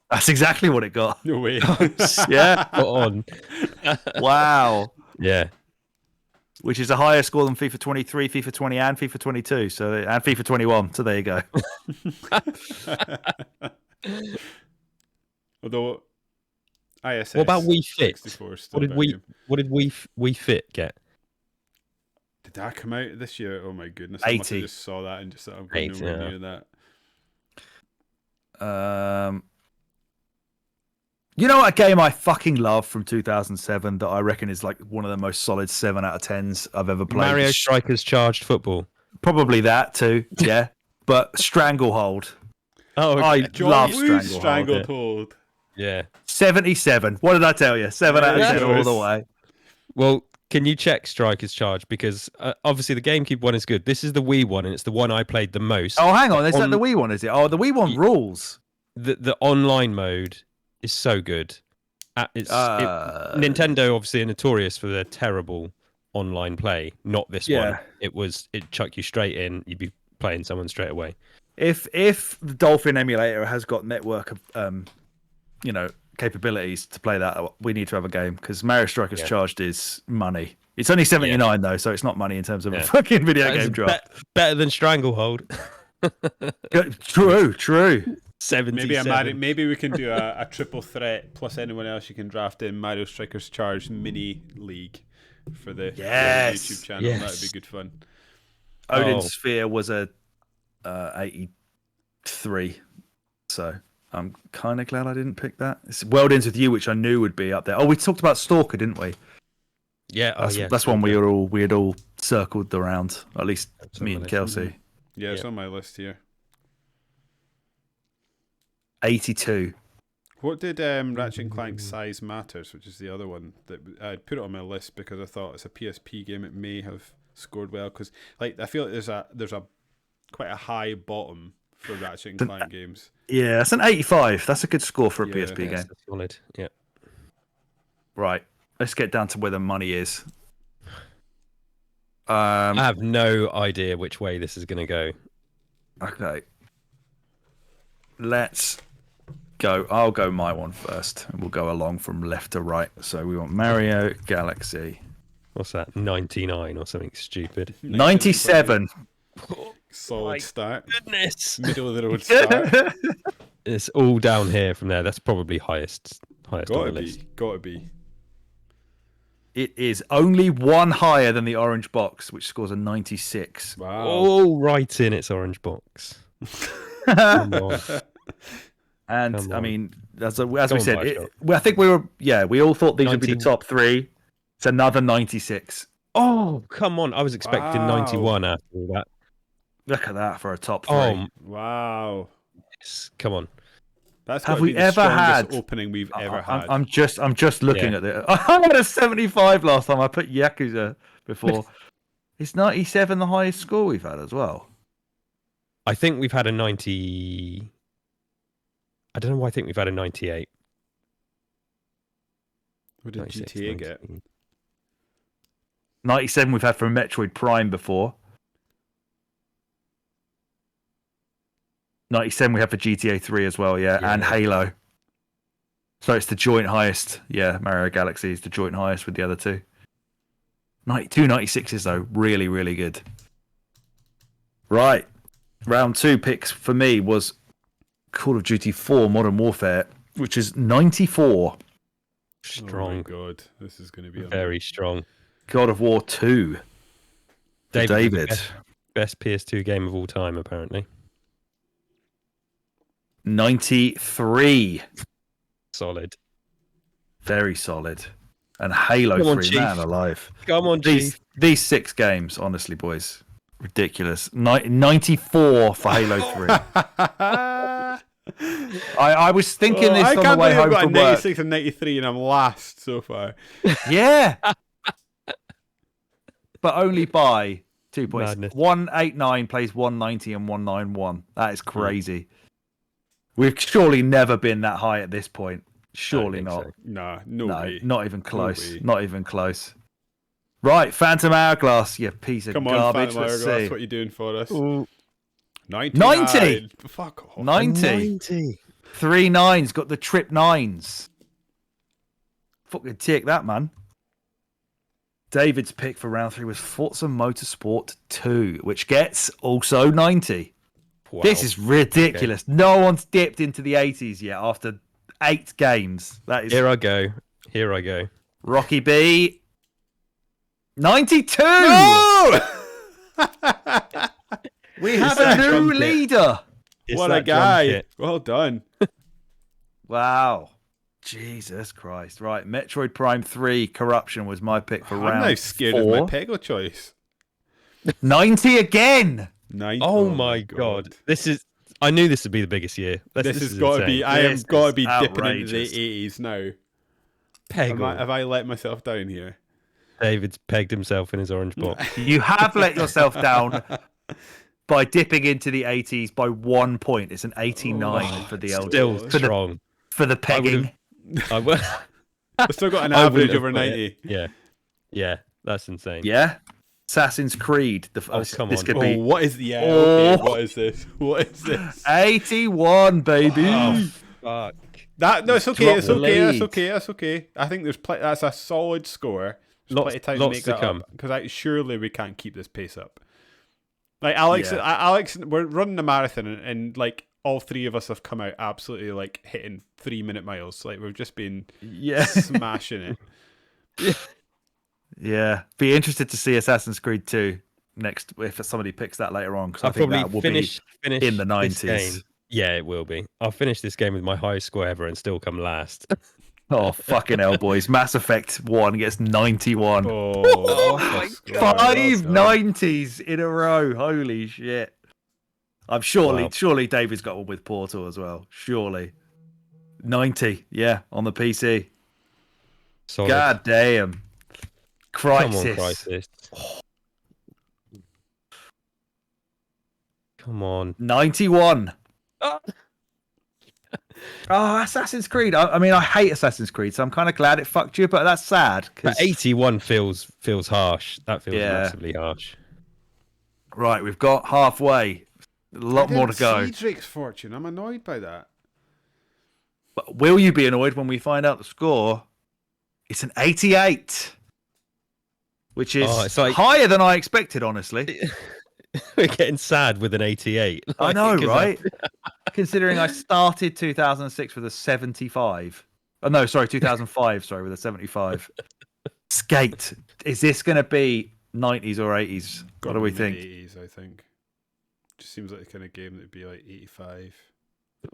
That's exactly what it got. No way. Yeah. Spot on. Wow. Yeah. which is a higher score than FIFA 23, FIFA 20, and FIFA 22. And FIFA 21. So there you go. Although ISS. What about Wii Fit? 64 is still What did a better game. What did Wii Fit get? Did that come out this year? Oh my goodness! 80. I must have just saw that and just thought I'm going 80, nowhere yeah. near that. You know what a game I fucking love from 2007 that I reckon is like one of the most solid 7 out of 10s I've ever played? Mario Strikers Charged Football. Probably that too, yeah. But Stranglehold. Oh, I John love Woo's Stranglehold. Stranglehold. yeah. 77. What did I tell you? 7 out of 10 all the way. Well, can you check Strikers Charged? Because obviously the GameCube one is good. This is the Wii one, and it's the one I played the most. Oh, hang on. Is that the Wii one, is it? Oh, the Wii one rules. The online mode is so good. Nintendo obviously are notorious for their terrible online play. Not this one. It chuck you straight in. You'd be playing someone straight away. If the Dolphin emulator has got network capabilities to play that, we need to have a game because Mario Strikers Charged is money. It's only 79 though, so it's not money in terms of a fucking video game drop. Better than Stranglehold. True. 77. Maybe we can do a triple threat plus anyone else you can draft in Mario Strikers Charged mini league for the YouTube channel. Yes. That would be good fun. Odin's Sphere was a 83, so I'm kind of glad I didn't pick that. It's World Ends With You, which I knew would be up there. Oh, we talked about Stalker, didn't we? Yeah, that's one we had all circled around. At least me and Kelsey. Yeah, it's on my list here. 82. What did Ratchet and Clank Size Matters, which is the other one that I'd put it on my list because I thought it's a PSP game. It may have scored well because I feel like there's a quite a high bottom for Ratchet and Clank games. Yeah, that's an 85. That's a good score for a PSP game. Solid. Yeah. Right. Let's get down to where the money is. I have no idea which way this is going to go. Okay. Let's go. I'll go my one first, and we'll go along from left to right. So we want Mario Galaxy. What's that? 99 or something stupid. 97. Solid start. Goodness. Middle of the road start. It's all down here from there. That's probably highest on the list. Gotta be. It is only one higher than the orange box, which scores a 96. Wow. Oh, right in its orange box. Come on. And Come I on. mean, as we said, Bioshock. I think we all thought these would be the 19. top 3. It's another 96. Oh, come on. I was expecting Wow. 91 after all that. Look at that for a top 3. Oh, Wow. yes. Come on. That's Have gotta we be the ever strongest had opening we've ever had. I'm just looking at it. I had a 75 last time. I put Yakuza before. Is 97 the highest score we've had as well? I think we've had a 90. I don't know why I think we've had a 98. What did 96, GTA get? 97 we've had from Metroid Prime before. 97 we have for GTA 3 as well, and Halo. So it's the joint highest. Yeah, Mario Galaxy is the joint highest with the other two. 92, 96s though, really, really good. Right. Round 2 picks for me was Call of Duty 4 Modern Warfare, which is 94. Strong. Oh my god, this is going to be Very strong. God of War 2. David. Best PS2 game of all time, apparently. 93. Solid. Very solid. And Halo Come on, 3, Chief. man alive. Come on, Chief. These 6 games, honestly, boys. Ridiculous. 94 for Halo 3. I was thinking this I on the can't way believe I've home got a from work. 96 and 93 and I'm last so far. Yeah. But only by 2 points. Madness. 189 plays 190 and 191. That is crazy. We've surely never been that high at this point. Surely not. So. Nah, no way. Not even close. way. Not even close. Right, Phantom Hourglass, you piece of Come on, garbage. Phantom Let's Hourglass, see. what are you doing for us? Ooh. 90. Fuck off. 90. 3 9s, got the trip 9s. Fucking take that, man. David's pick for round 3 was Forza Motorsport 2, which gets also 90. Wow. This is ridiculous. Okay. No one's dipped into the 80s yet after 8 games. That is. Here I go. Rocky B. 92. No! We have a new leader. What a guy. Well done. Wow. Jesus Christ. Right. Metroid Prime 3 Corruption was my pick for round 4. I'm now scared of my Pego choice. 90 again. 90. Oh my God. I knew this would be the biggest year. This has got to be. I have got to be dipping into the 80s now. Peggle. Have I let myself down here? David's pegged himself in his orange box. You have let yourself down by dipping into the 80s by 1 point. It's an 89 for the Still strong. For the pegging. I've still got an average over 90. Yeah, that's insane. Yeah. Assassin's Creed. Come on. Could be... what is the... Okay, what is this? 81, baby. Oh, fuck. No, it's okay. It's okay. I think that's a solid score. There's plenty of time to make that come. Because surely we can't keep this pace up. Like Alex, we're running a marathon, and like all 3 of us have come out absolutely like hitting 3-minute miles. Like we've just been smashing it. Yeah. Be interested to see Assassin's Creed 2 next if somebody picks that later on, because I think that will finish in the 90s. Yeah, it will be. I'll finish this game with my highest score ever and still come last. Oh, fucking hell, boys. Mass Effect 1 gets 91. Oh my God. 5 90s in a row. Holy shit. I'm surely David's got one with Portal as well. Surely. 90, yeah, on the PC. Solid. God damn. Crisis. Come on, Crisis. Come on. 91. Oh, Assassin's Creed. I mean, I hate Assassin's Creed, so I'm kind of glad it fucked you, but that's sad. But 81 feels harsh. That feels massively harsh. Right, we've got halfway. A lot more to go. See Drake's Fortune. I'm annoyed by that. But will you be annoyed when we find out the score? It's an 88, which is higher than I expected, honestly. We're getting sad with an 88. I know, right? Considering I started 2006 with a 75. Oh, no, sorry, 2005, sorry, with a 75. Skate. Is this going to be 90s or 80s? What do we think? 80s, I think. Just seems like the kind of game that would be like 85.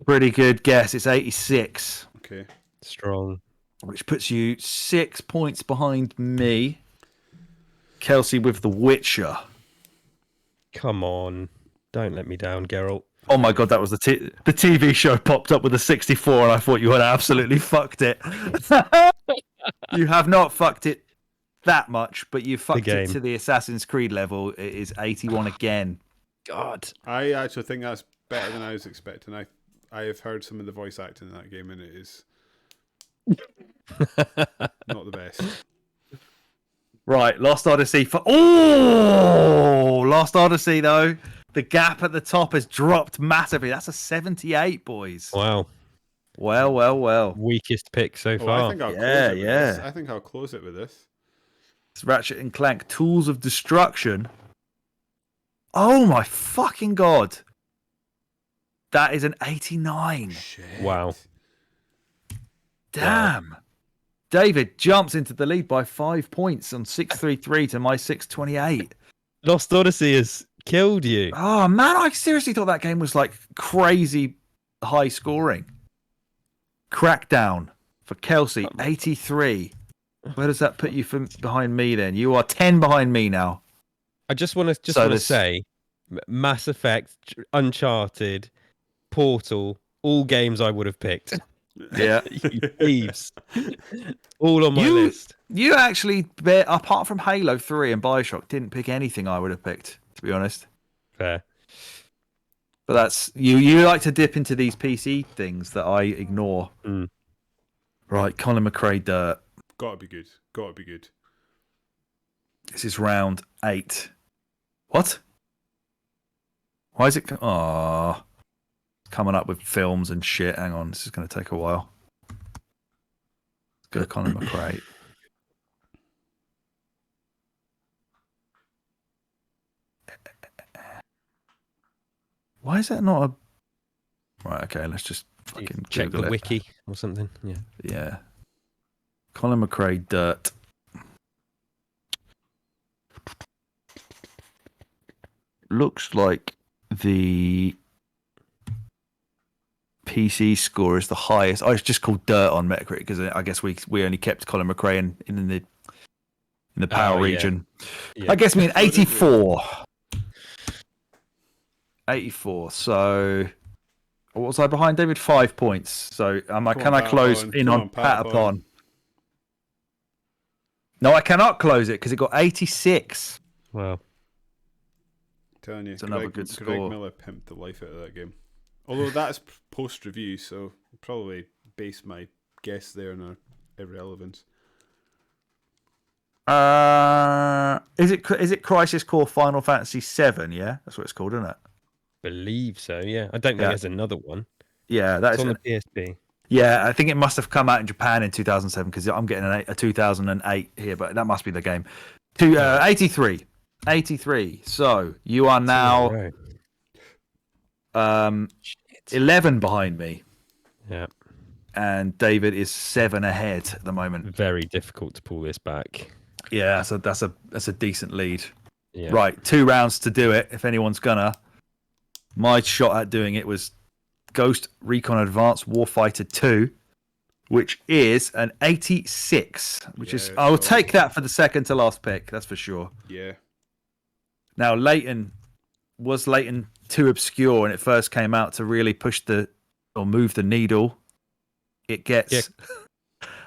Pretty good guess. It's 86. Okay. Strong. Which puts you 6 points behind me. Kelsey with The Witcher. Come on. Don't let me down, Geralt. Oh my God, that was the TV show popped up with a 64 and I thought you had absolutely fucked it. You have not fucked it that much, but you fucked it to the Assassin's Creed level. It is 81 again. God. I actually think that's better than I was expecting. I have heard some of the voice acting in that game and it is not the best. Right, Lost Odyssey Lost Odyssey though. The gap at the top has dropped massively. That's a 78, boys. Wow. Well. Weakest pick so far. I think I'll close it with this. I think I'll close it with this. It's Ratchet and Clank Tools of Destruction. Oh my fucking God. That is an 89. Shit. Wow. Damn. Wow. David jumps into the lead by 5 points on 633 to my 628. Lost Odyssey has killed you. Oh man, I seriously thought that game was like crazy high scoring. Crackdown for Kelsey, 83. Where does that put you behind me then? You are 10 behind me now. I just want to say Mass Effect, Uncharted, Portal, all games I would have picked. Yeah. You thieves. All on my list. You actually, apart from Halo 3 and Bioshock, didn't pick anything I would have picked, to be honest. Fair. But that's you like to dip into these PC things that I ignore. Mm. Right, Colin McRae Dirt. Gotta be good. This is round 8. What? Why is it? Oh, coming up with films and shit. Hang on, this is going to take a while. Let's go Colin McRae. Why is that not a... Right, okay, let's just fucking Check Google the it. wiki or something. Yeah. Yeah. Colin McRae, Dirt. Looks like the PC score is the highest. Oh, it's just called Dirt on Metacritic because I guess we only kept Colin McRae in the power Oh, yeah. region. Yeah. I guess me an What is it? 84. 84. So what was I behind, David? 5 points. So can I close in on Patapon? No, I cannot close it because it got 86. Wow. Telling you, It's another good Greg score. Miller pimped the life out of that game. Although that's post review, so I'll probably base my guess there on irrelevance. Is it Crisis Core Final Fantasy 7? Yeah, that's what it's called, isn't it? Believe so. Yeah. I don't think there's another one. Yeah, It's on the PSP. Yeah, I think it must have come out in Japan in 2007 because I'm getting a 2008 here, but that must be the game. 83. 83. So you are now 11 behind me. Yeah. And David is 7 ahead at the moment. Very difficult to pull this back. Yeah, so that's a decent lead. Yeah. Right, 2 rounds to do it if anyone's gonna. My shot at doing it was Ghost Recon Advanced Warfighter 2, which is an 86, which is I will take that for the second to last pick, that's for sure. Yeah. Now was Leighton too obscure when it first came out to really move the needle? It gets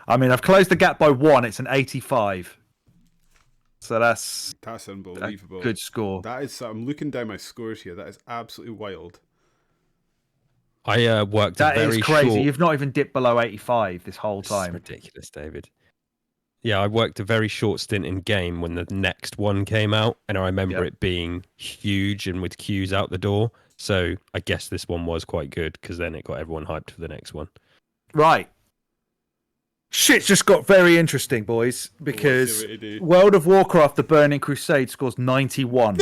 I mean, I've closed the gap by 1, it's an 85. So that's unbelievable. A good score. That is. I'm looking down my scores here. That is absolutely wild. I worked That a very is crazy. short... You've not even dipped below 85 this whole time. It's ridiculous, David. Yeah, I worked a very short stint in game when the next one came out, and I remember it being huge and with queues out the door. So I guess this one was quite good because then it got everyone hyped for the next one. Right. Shit just got very interesting, boys, because World of Warcraft: The Burning Crusade scores 91.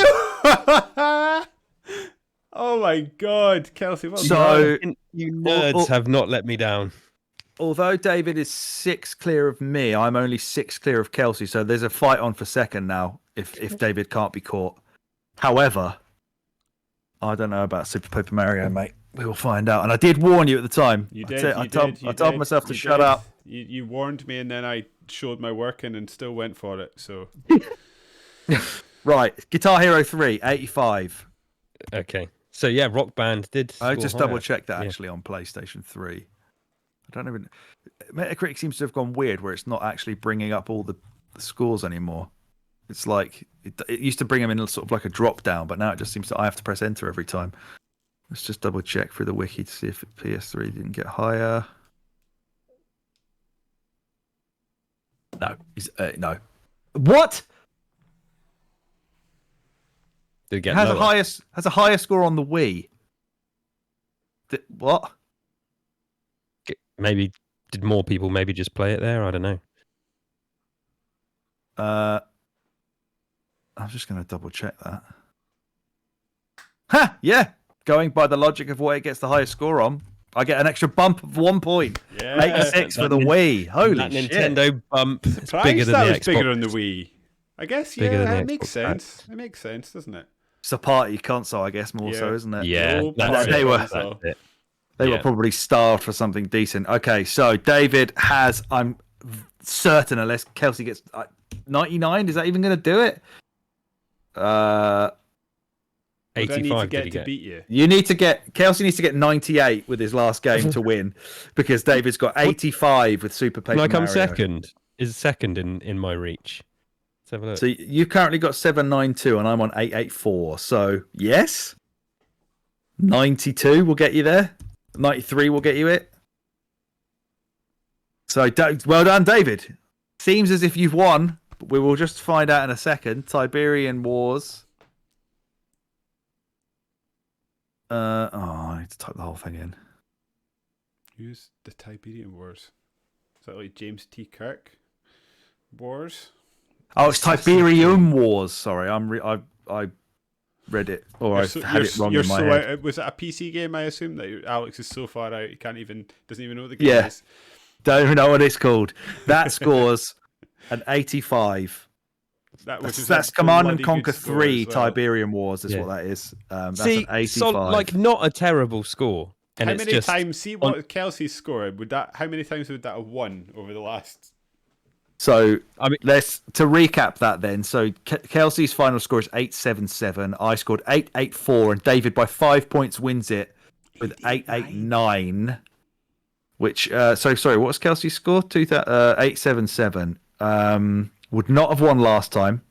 Oh my God, Kelsey! What You nerds have not let me down. Although David is 6 clear of me, I'm only 6 clear of Kelsey, so there's a fight on for second now if David can't be caught. However, I don't know about Super Paper Mario, mate. We will find out. And I did warn you at the time. I told myself to shut up. You warned me, and then I showed my working and still went for it. So, right, Guitar Hero 3, 85. Okay, so yeah, Rock Band did. I just higher. double checked that actually on PlayStation 3. I don't even. Metacritic seems to have gone weird where it's not actually bringing up all the scores anymore. It's like it used to bring them in sort of like a drop down, but now it just seems that I have to press enter every time. Let's just double check through the wiki to see if PS3 didn't get higher. No, no. What? Did it get has lower? has a higher score on the Wii. What? Maybe did more people maybe just play it there? I don't know. I'm just going to double check that. Ha! Yeah. Going by the logic of what it gets the highest score on, I get an extra bump of 1 point. Yeah. 86 for the Wii. Holy that shit. Nintendo bump is Surprised bigger than that the was Xbox. bigger on the Wii. I guess, Bigger than yeah, the it makes Xbox sense. It makes sense, doesn't it? It's a party console, I guess, more so, isn't it? Yeah, Oh, that's they it. were- That's it. They were probably starved for something decent. Okay, so David has, I'm certain, unless Kelsey gets 99, is that even going to do it? 85 to did he get to get? beat you. Kelsey needs to get 98 with his last game to win because David's got 85 with Super Paper Can I come Mario. second? Is second in my reach? Let's have a look. So you've currently got 792 and I'm on 884. So yes, 92 will get you there. 93 will get you it. So well done, David. Seems as if you've won, but we will just find out in a second. Tiberian Wars. I need to type the whole thing in. Who's the Tiberian Wars? Is that like James T. Kirk Wars? Oh, it's Tiberium Wars. Sorry, I read it or I've So- had it wrong you're in my so head. out, was it a PC game? I assume that Alex is so far out he doesn't even know what the game Yeah. is. Don't even know what it's called. That scores an 85. That's A Command and bloody Conquer good score 3 as well. Tiberian Wars is Yeah. what that is. That's See, an 85. like not a terrible score. And How it's many just times? See what Kelsey's score. How many times would that have won over the last? So I mean- to recap that then. So Kelsey's final score is 877. I scored 884, and David by 5 points wins it with 889. Which sorry, what was Kelsey's score? 877. Would not have won last time.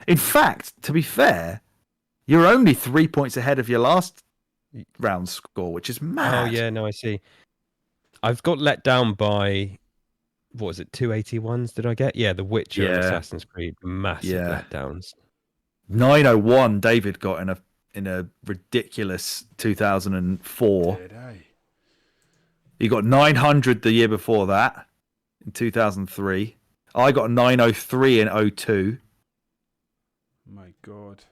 In fact, to be fair, you're only 3 points ahead of your last round score, which is mad. Oh yeah, no, I see. I've got let down by what was it? 281s? Did I get? Yeah, The Witcher and Yeah. Assassin's Creed, massive Yeah. letdowns. 901 David got in a ridiculous 2004. Did I? He got 900 the year before that in 2003. I got 903 in 02 My God.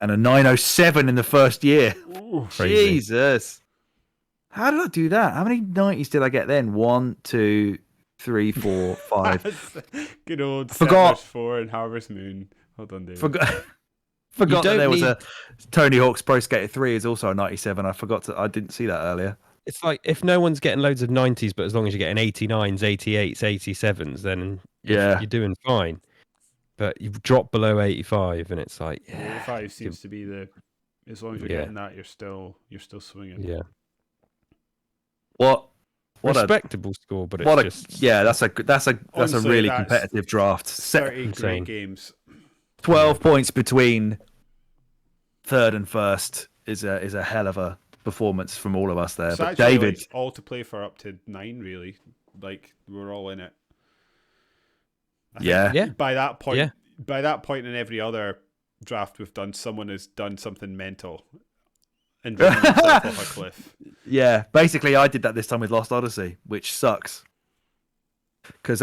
and a 907 in the first year. Ooh. Crazy. Jesus. How did I do that? How many 90s did I get then? 1, 2, 3, 4, 5. Good old Forgot. Settlers 4 and Harvest Moon. Hold on, David. Forgot that don't there was need- a Tony Hawk's Pro Skater 3 is also a 97. I didn't see that earlier. It's like if no one's getting loads of 90s, but as long as you're getting 89s, 88s, 87s, then Yeah. you're doing fine. But you drop below 85, and it's like, yeah, 85 seems to be the. As long as you're Yeah. getting that, you're still swinging. yeah. What a Respectable score, but what a it's just that's a Honestly, really that's competitive draft. 30 Insane. great games. 12 points between third and first is a hell of a performance from all of us there. It's But actually David, like, all to play for up to 9, really. Like we're all in it. I think yeah, Yeah. By that point, Yeah. in every other draft we've done, someone has done something mental and driven themselves off a cliff. yeah. Basically, I did that this time with Lost Odyssey, which sucks because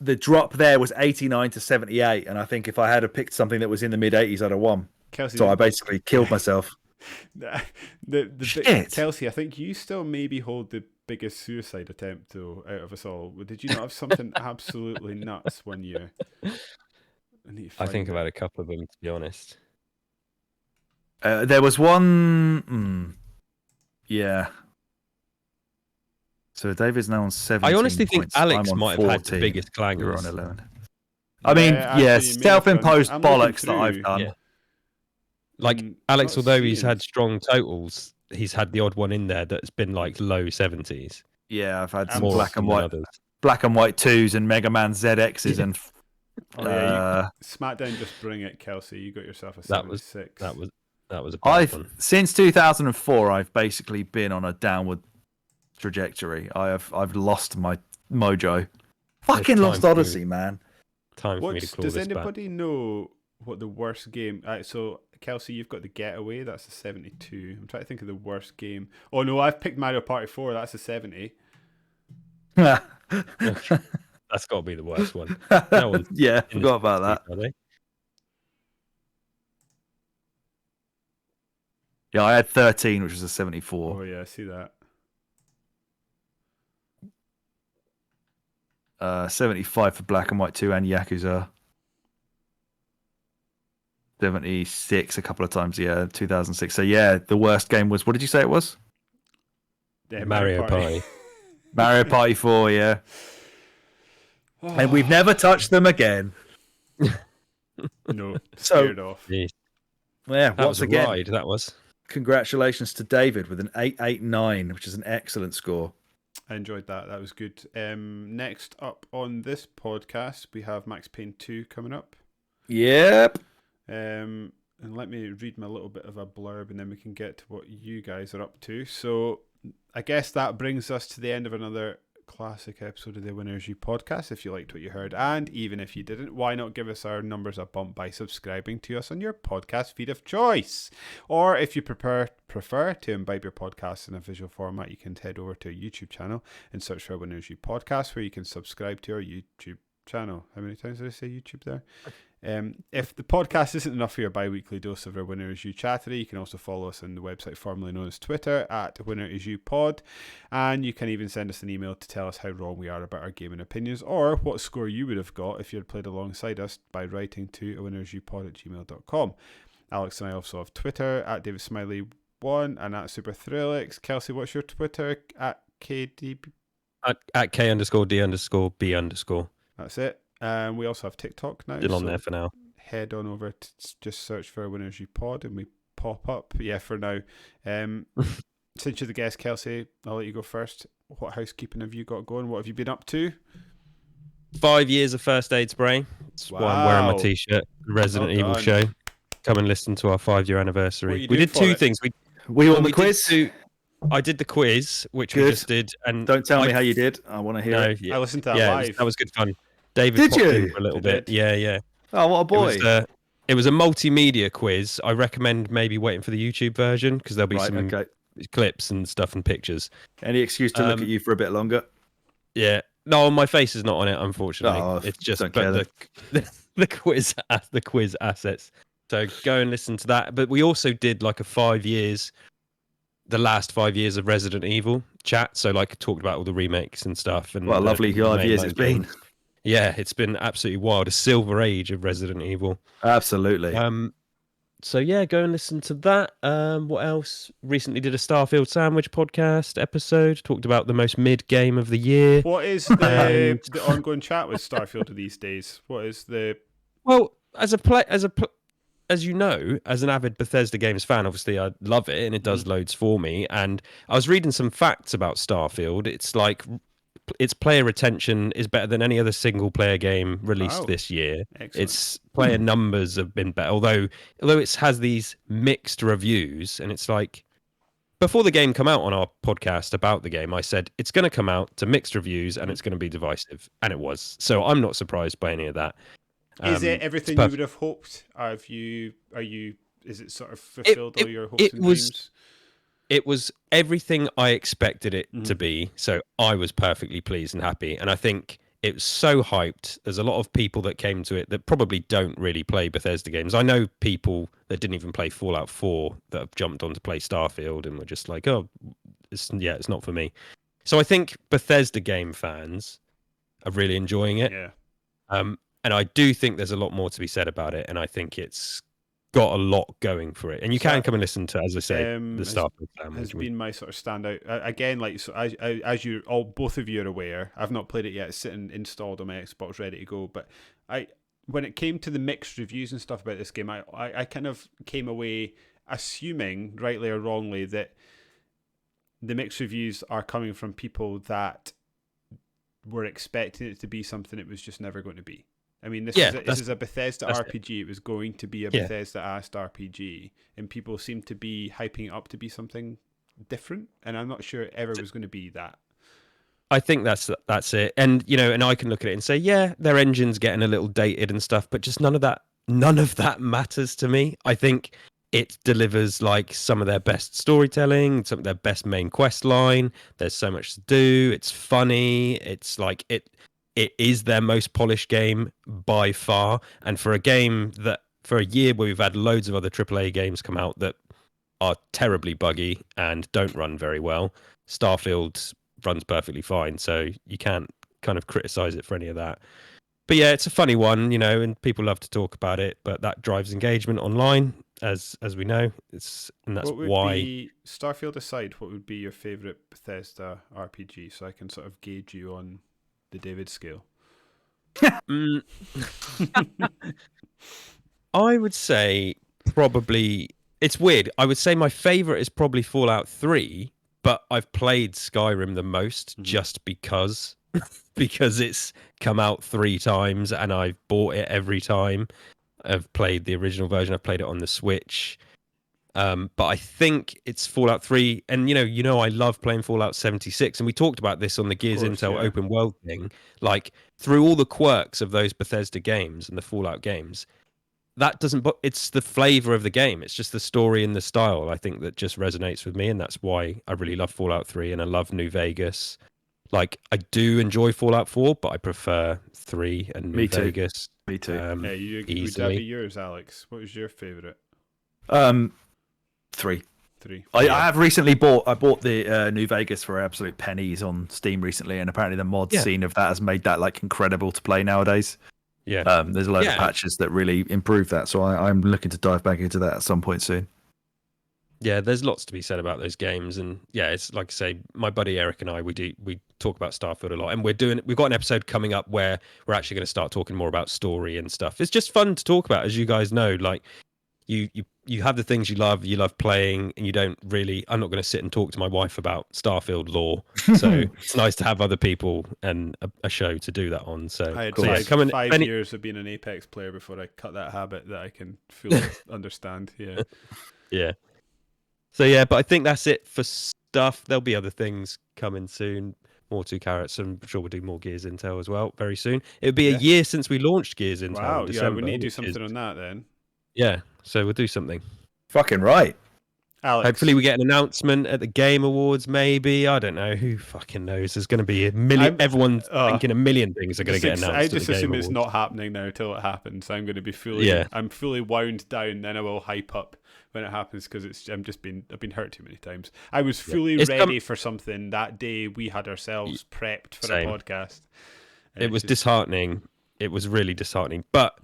the drop there was 89 to 78, and I think if I had picked something that was in the mid 80s, I'd have won. Kelsey, So I basically killed myself. Shit. Kelsey, I think you still maybe hold the biggest suicide attempt though out of us all. Did you not have something absolutely nuts one year? I think about a couple of them, to be honest. There was one. Yeah. So David's now on 17 I honestly think points. Alex I'm on might have had the 14. biggest clangers. You're on 11. I mean, actually, yeah, you may have done. self-imposed I'm looking bollocks that I've through. done. Yeah. Like I'm Alex, not although he's seeing- had strong totals, he's had the odd one in there that's been like low 70s. Yeah, I've had some More black and than white, others. black and white 2s and Mega Man ZXs and Oh yeah, SmackDown just bring it, Kelsey. You got yourself a That was- 76. That was a bad one. since 2004 I've basically been on a downward trajectory. I've lost my mojo. Fucking time Lost for you. Odyssey, man. Time for me to claw Does this back. anybody know what the worst game? So Kelsey, you've got the Getaway. That's a 72. I'm trying to think of the worst game. Oh no, I've picked Mario Party 4. That's a 70. That's got to be the worst one. That one's Yeah, in forgot about that. are they? Yeah, I had 13, which was a 74. Oh yeah, I see that. 75 for Black and White 2 and Yakuza. 76 a couple of times, yeah, 2006. So yeah, the worst game was, what did you say it was? Yeah, Mario Party. Mario Party 4, yeah. And we've never touched them again. No, So- scared off. Jeez. Yeah, That once was a again, ride, that was. congratulations to David with an 889, which is an excellent score. I enjoyed that. That was good. Next up on this podcast, we have Max Payne 2 coming up. Yep. And let me read my little bit of a blurb and then we can get to what you guys are up to. So I guess that brings us to the end of another classic episode of the Winners You podcast. If you liked what you heard, and even if you didn't, why not give us our numbers a bump by subscribing to us on your podcast feed of choice? Or if you prefer to imbibe your podcast in a visual format, you can head over to our YouTube channel and search for Winners You podcast, where you can subscribe to our YouTube channel. How many times did I say YouTube there? If the podcast isn't enough for your bi-weekly dose of our Winner Is You chattery, you can also follow us on the website formerly known as Twitter at Winner Is You Pod, and you can even send us an email to tell us how wrong we are about our gaming opinions, or what score you would have got if you had played alongside us by writing to winnerisyoupod@gmail.com. Alex and I also have Twitter at David Smiley1 and at Super Thrillix. Kelsey, what's your Twitter? At KDB? At K_D_B_. That's it. We also have TikTok now. Still on there for now. Head on over to just search for Winners You Pod and we pop up. But yeah, for now. Since you're the guest, Kelsey, I'll let you go first. What housekeeping have you got going? What have you been up to? 5 years of first aid spray. That's why I'm wearing my t-shirt. Resident Evil show. Come and listen to our 5-year anniversary. We did two things. We won the quiz. I did the quiz, which we just did, and don't tell me how you did. I want to hear it. I listened to that live. That was good fun. David did popped you in for a little bit? Yeah. Oh, what a boy! It was a multimedia quiz. I recommend maybe waiting for the YouTube version because there'll be some clips and stuff and pictures. Any excuse to look at you for a bit longer? Yeah. No, my face is not on it, unfortunately. Oh, it's just the quiz assets. So go and listen to that. But we also did like the last 5 years of Resident Evil chat. So like talked about all the remakes and stuff. And what a lovely 5 years it's been. Yeah, it's been absolutely wild. A silver age of Resident Evil. Absolutely. So yeah, go and listen to that. What else? Recently did a Starfield Sandwich podcast episode. Talked about the most mid game of the year. What is the ongoing chat with Starfield these days? What is the... Well, as you know, as an avid Bethesda Games fan, obviously I love it and it does loads for me. And I was reading some facts about Starfield. It's like its player retention is better than any other single player game released this year. Excellent. Its player numbers have been better, although it has these mixed reviews. And it's like, before the game come out on our podcast about the game, I said it's going to come out to mixed reviews and it's going to be divisive, and it was. So I'm not surprised by any of that. Is it everything you would have hoped? Is it sort of fulfilled all your hopes and dreams? It was everything I expected it to be. So I was perfectly pleased and happy. And I think it was so hyped. There's a lot of people that came to it that probably don't really play Bethesda games. I know people that didn't even play Fallout 4 that have jumped on to play Starfield and were just like, oh, it's not for me. So I think Bethesda game fans are really enjoying it. Yeah. And I do think there's a lot more to be said about it, and I think it's got a lot going for it. And you can come and listen to, as I say, the Starfield Sandwich. Has been my sort of standout. Again, like so, as you all, both of you are aware, I've not played it yet. It's sitting installed on my Xbox, ready to go. But when it came to the mixed reviews and stuff about this game, I kind of came away assuming, rightly or wrongly, that the mixed reviews are coming from people that were expecting it to be something it was just never going to be. I mean, this is a Bethesda RPG. It was going to be a Bethesda-asked RPG, and people seem to be hyping it up to be something different, and I'm not sure it ever was going to be that. I think that's it. And, and I can look at it and say, yeah, their engine's getting a little dated and stuff, but just none of that matters to me. I think it delivers like some of their best storytelling, some of their best main quest line. There's so much to do. It's funny. It's like it is their most polished game by far. And for a game that, for a year where we've had loads of other AAA games come out that are terribly buggy and don't run very well, Starfield runs perfectly fine. So you can't kind of criticize it for any of that. But yeah, it's a funny one, and people love to talk about it, but that drives engagement online, as we know. And that's why... Starfield aside, what would be your favourite Bethesda RPG, so I can sort of gauge you on the David scale? I would say probably... It's weird. I would say my favourite is probably Fallout 3, but I've played Skyrim the most just because it's come out 3 times and I've bought it every time. I've played the original version. I've played it on the Switch. But I think it's Fallout 3. And, I love playing Fallout 76. And we talked about this on the Gears Intel open world thing. Like, through all the quirks of those Bethesda games and the Fallout games, that doesn't... It's the flavor of the game. It's just the story and the style, I think, that just resonates with me. And that's why I really love Fallout 3 and I love New Vegas. Like, I do enjoy Fallout 4, but I prefer 3 and New Vegas. Me too. Would that Easily. be yours, Alex? What was your favourite? 3. 3. I have recently bought the New Vegas for absolute pennies on Steam recently, and apparently the mod scene of that has made that like incredible to play nowadays. Yeah. There's a load of patches that really improve that, so I'm looking to dive back into that at some point soon. Yeah, there's lots to be said about those games, and yeah, it's like I say, my buddy Eric and I we talk about Starfield a lot, and we've got an episode coming up where we're actually going to start talking more about story and stuff. It's just fun to talk about, as you guys know. Like you have the things you love playing, and you don't really. I'm not going to sit and talk to my wife about Starfield lore, so it's nice to have other people and a show to do that on. So I had so, yeah, 5 years of being an Apex player before I cut that habit that I can fully understand. Yeah. Yeah. So yeah, but I think that's it for stuff. There'll be other things coming soon. More 2 Carrots, and I'm sure we'll do more Gears Intel as well very soon. It'll be a year since we launched Gears Intel. Wow, in December, we need to do something on that then. Yeah, so we'll do something. Fucking right. Alex. Hopefully we get an announcement at the Game Awards, maybe. I don't know. Who fucking knows? There's going to be a million... Everyone's thinking a million things are going to get announced. I just at the assume Game it's Awards. not happening now until it happens. I'm going to be fully wound down, then I will hype up when it happens, because I've been hurt too many times. I was fully ready for something that day. We had ourselves prepped for a podcast. It was disheartening. It was really disheartening. But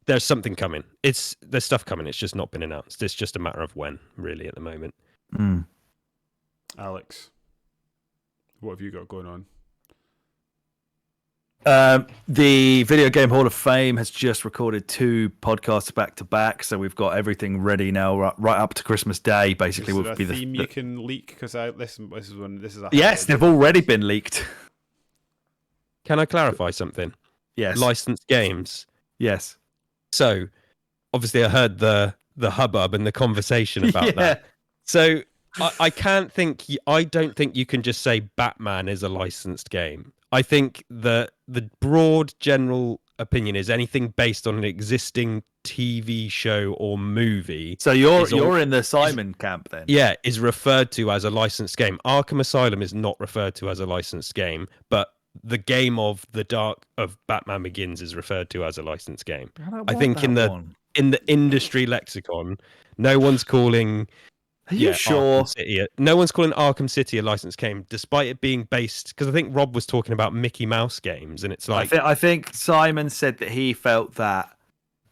there's something coming. There's stuff coming. It's just not been announced. It's just a matter of when, really, at the moment. Alex, what have you got going on? The Video Game Hall of Fame has just recorded 2 podcasts back to back, so we've got everything ready now, right up to Christmas Day. Basically, is will there a be theme you can leak? Because this is a yes, they've already been leaked. Can I clarify something? Yes, Licensed games. yes. So, obviously, I heard the hubbub and the conversation about that. So, I don't think you can just say Batman is a licensed game. I think the broad general opinion is anything based on an existing TV show or movie. So you're in the Simon camp then? Yeah, is referred to as a licensed game. Arkham Asylum is not referred to as a licensed game, but the game of the Dark of Batman Begins is referred to as a licensed game. I think in the industry lexicon, no one's calling. Are you sure? No one's calling Arkham City a licensed game, despite it being based. Because I think Rob was talking about Mickey Mouse games, and it's like I think Simon said that he felt that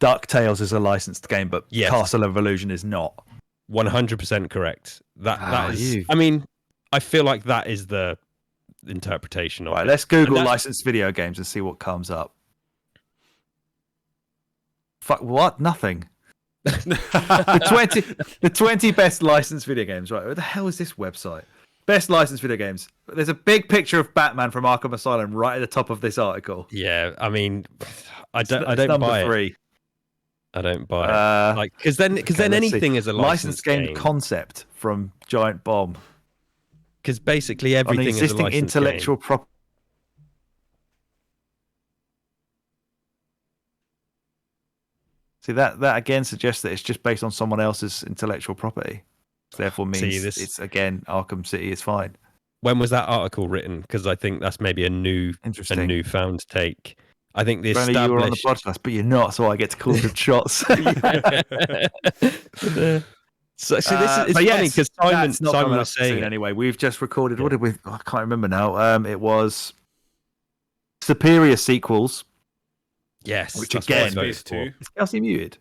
DuckTales is a licensed game, but Castle of Illusion is not. 100% correct. That is. I mean, I feel like that is the interpretation of it. Right, let's Google licensed video games and see what comes up. Fuck what? Nothing. the 20 best licensed video games. Right, what the hell is this website? Best licensed video games. There's a big picture of Batman from Arkham Asylum right at the top of this article. Yeah, I mean, I don't number buy 3. it. I don't buy it. Like, because then anything is a licensed game. Concept from Giant Bomb. Because basically everything is a licensed intellectual property. See, that again suggests that it's just based on someone else's intellectual property. Therefore means it's again Arkham City is fine. When was that article written? Because I think that's maybe a newfound take. I think the established... you were on the podcast, but you're not, so I get to call good shots. So see, this is funny because Simon was saying anyway. We've just recorded. What did we? I can't remember now. It was Superior Sequels. Yes, which again, Space 2. Is Kelsey muted?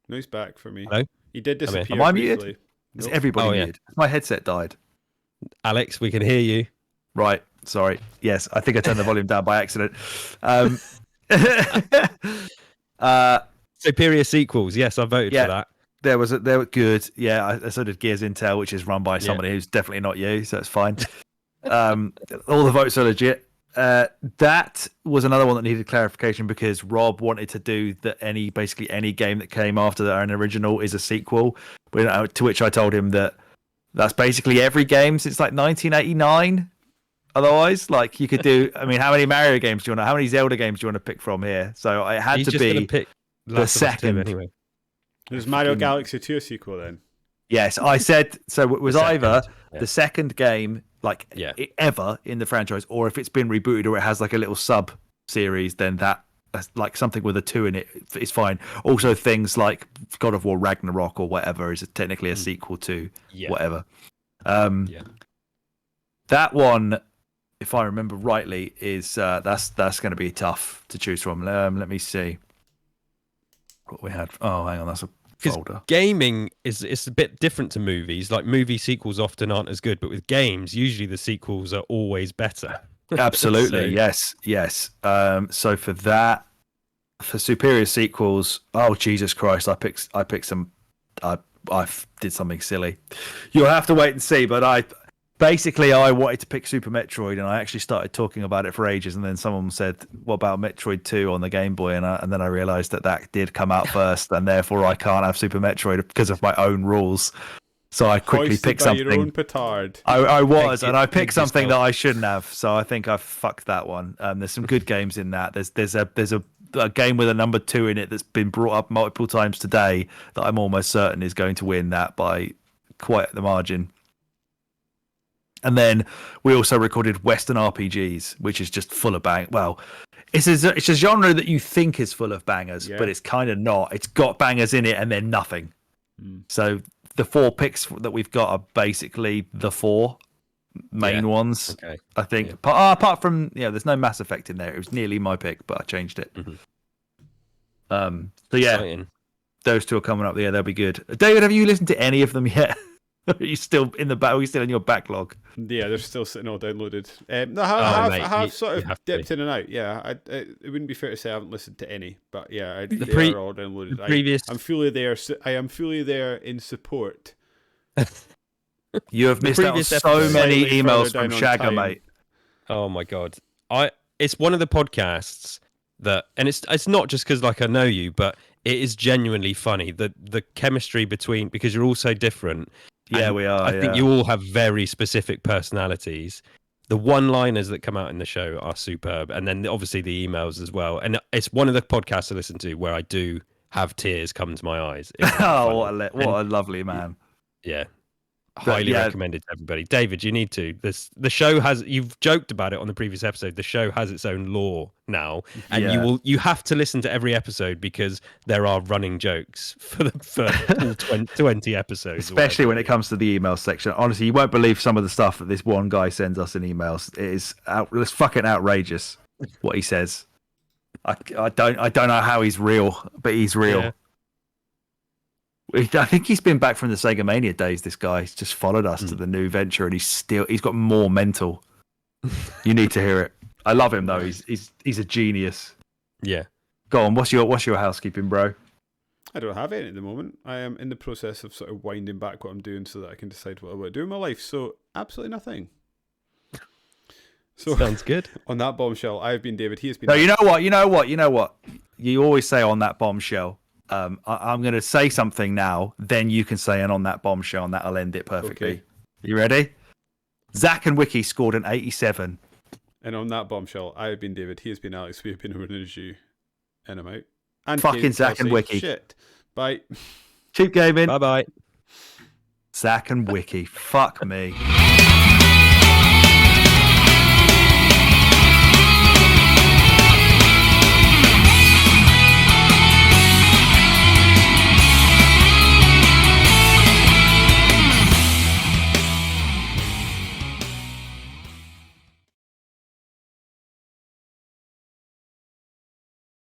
No, he's back for me. Hello? He did disappear. Am I briefly. muted? Is everybody muted? My headset died. Alex, we can hear you. Right. Sorry. Yes, I think I turned the volume down by accident. Superior Sequels. Yes, I voted for that. They were good. Yeah, I so did Gears Intel, which is run by somebody who's definitely not you, so it's fine. All the votes are legit. That was another one that needed clarification because Rob wanted to do that basically any game that came after that an original is a sequel. To which I told him that's basically every game since like 1989. Otherwise, like you could do. I mean, how many Mario games do you want? How many Zelda games do you want to pick from here? So I had to be pick the second. Anyway, was Mario Galaxy 2 a sequel then? Yes, I said so. It was either the second game, ever in the franchise, or if it's been rebooted or it has like a little sub series, then that like something with a 2 in it is fine. Also, things like God of War Ragnarok or whatever is technically a sequel to whatever. That one, if I remember rightly, is that's going to be tough to choose from. Let me see what we had. Oh, hang on, that's a folder. Gaming it's a bit different to movies. Like movie sequels often aren't as good, but with games, usually the sequels are always better. Absolutely, yes. So for that, for superior sequels, oh Jesus Christ, I picked some. I did something silly. You'll have to wait and see. But I wanted to pick Super Metroid, and I actually started talking about it for ages. And then someone said, "What about Metroid 2 on the Game Boy?" And then I realised that did come out first, and therefore I can't have Super Metroid because of my own rules. So I quickly picked something. Your own petard. I was, and I picked something that I shouldn't have. So I think I fucked that one. There's some good games in that. There's a game with a number 2 in it that's been brought up multiple times today that I'm almost certain is going to win that by quite the margin. And then we also recorded Western RPGs, which is just full of bang. Well, it's a genre that you think is full of bangers, but it's kind of not. It's got bangers in it and then nothing. So the 4 picks that we've got are basically the 4 main ones. Okay. I think apart from there's no Mass Effect in there. It was nearly my pick, but I changed it. So Exciting. Those 2 are coming up. Yeah, they'll be good. David, have you listened to any of them yet? Are you still in the back? Are you still in your backlog? Yeah, they're still sitting all downloaded. I have sort of dipped in and out. Yeah, it wouldn't be fair to say I haven't listened to any, but yeah, they are all downloaded. I'm fully there. I am fully there in support. You have missed out on so many emails from Shagger, mate. Oh my god, it's one of the podcasts that, and it's not just because like I know you, but it is genuinely funny. The chemistry between, because you're all so different. Yeah, we are. I think you all have very specific personalities. The one-liners that come out in the show are superb, and then obviously the emails as well. And it's one of the podcasts I listen to where I do have tears come to my eyes. Oh, what a lovely man! Yeah, highly recommended to everybody. David, you need to. The show has. You've joked about it on the previous episode. The show has its own lore now, and you have to listen to every episode because there are running jokes for all 20 episodes. Especially when it comes to the email section. Honestly, you won't believe some of the stuff that this one guy sends us in emails. It's fucking outrageous what he says. I don't know how he's real, but he's real. Yeah. I think he's been back from the Sega Mania days. This guy, he's just followed us to the new venture, and he's got more mental. You need to hear it. I love him though. He's a genius. Yeah. Go on. What's your housekeeping, bro? I don't have any at the moment. I am in the process of sort of winding back what I'm doing so that I can decide what I want to do in my life. So absolutely nothing. So sounds good. On that bombshell, I've been David. He has been. No, you know what. You always say on that bombshell. I'm going to say something now, then you can say, and on that bombshell, and that'll end it perfectly. Okay. You ready? Zach and Wiki scored an 87. And on that bombshell, I have been David. He has been Alex. We have been you, and I'm out. And fucking Zach and Wiki. Shit. Bye. Cheap gaming. Bye bye. Zach and Wiki. Fuck me.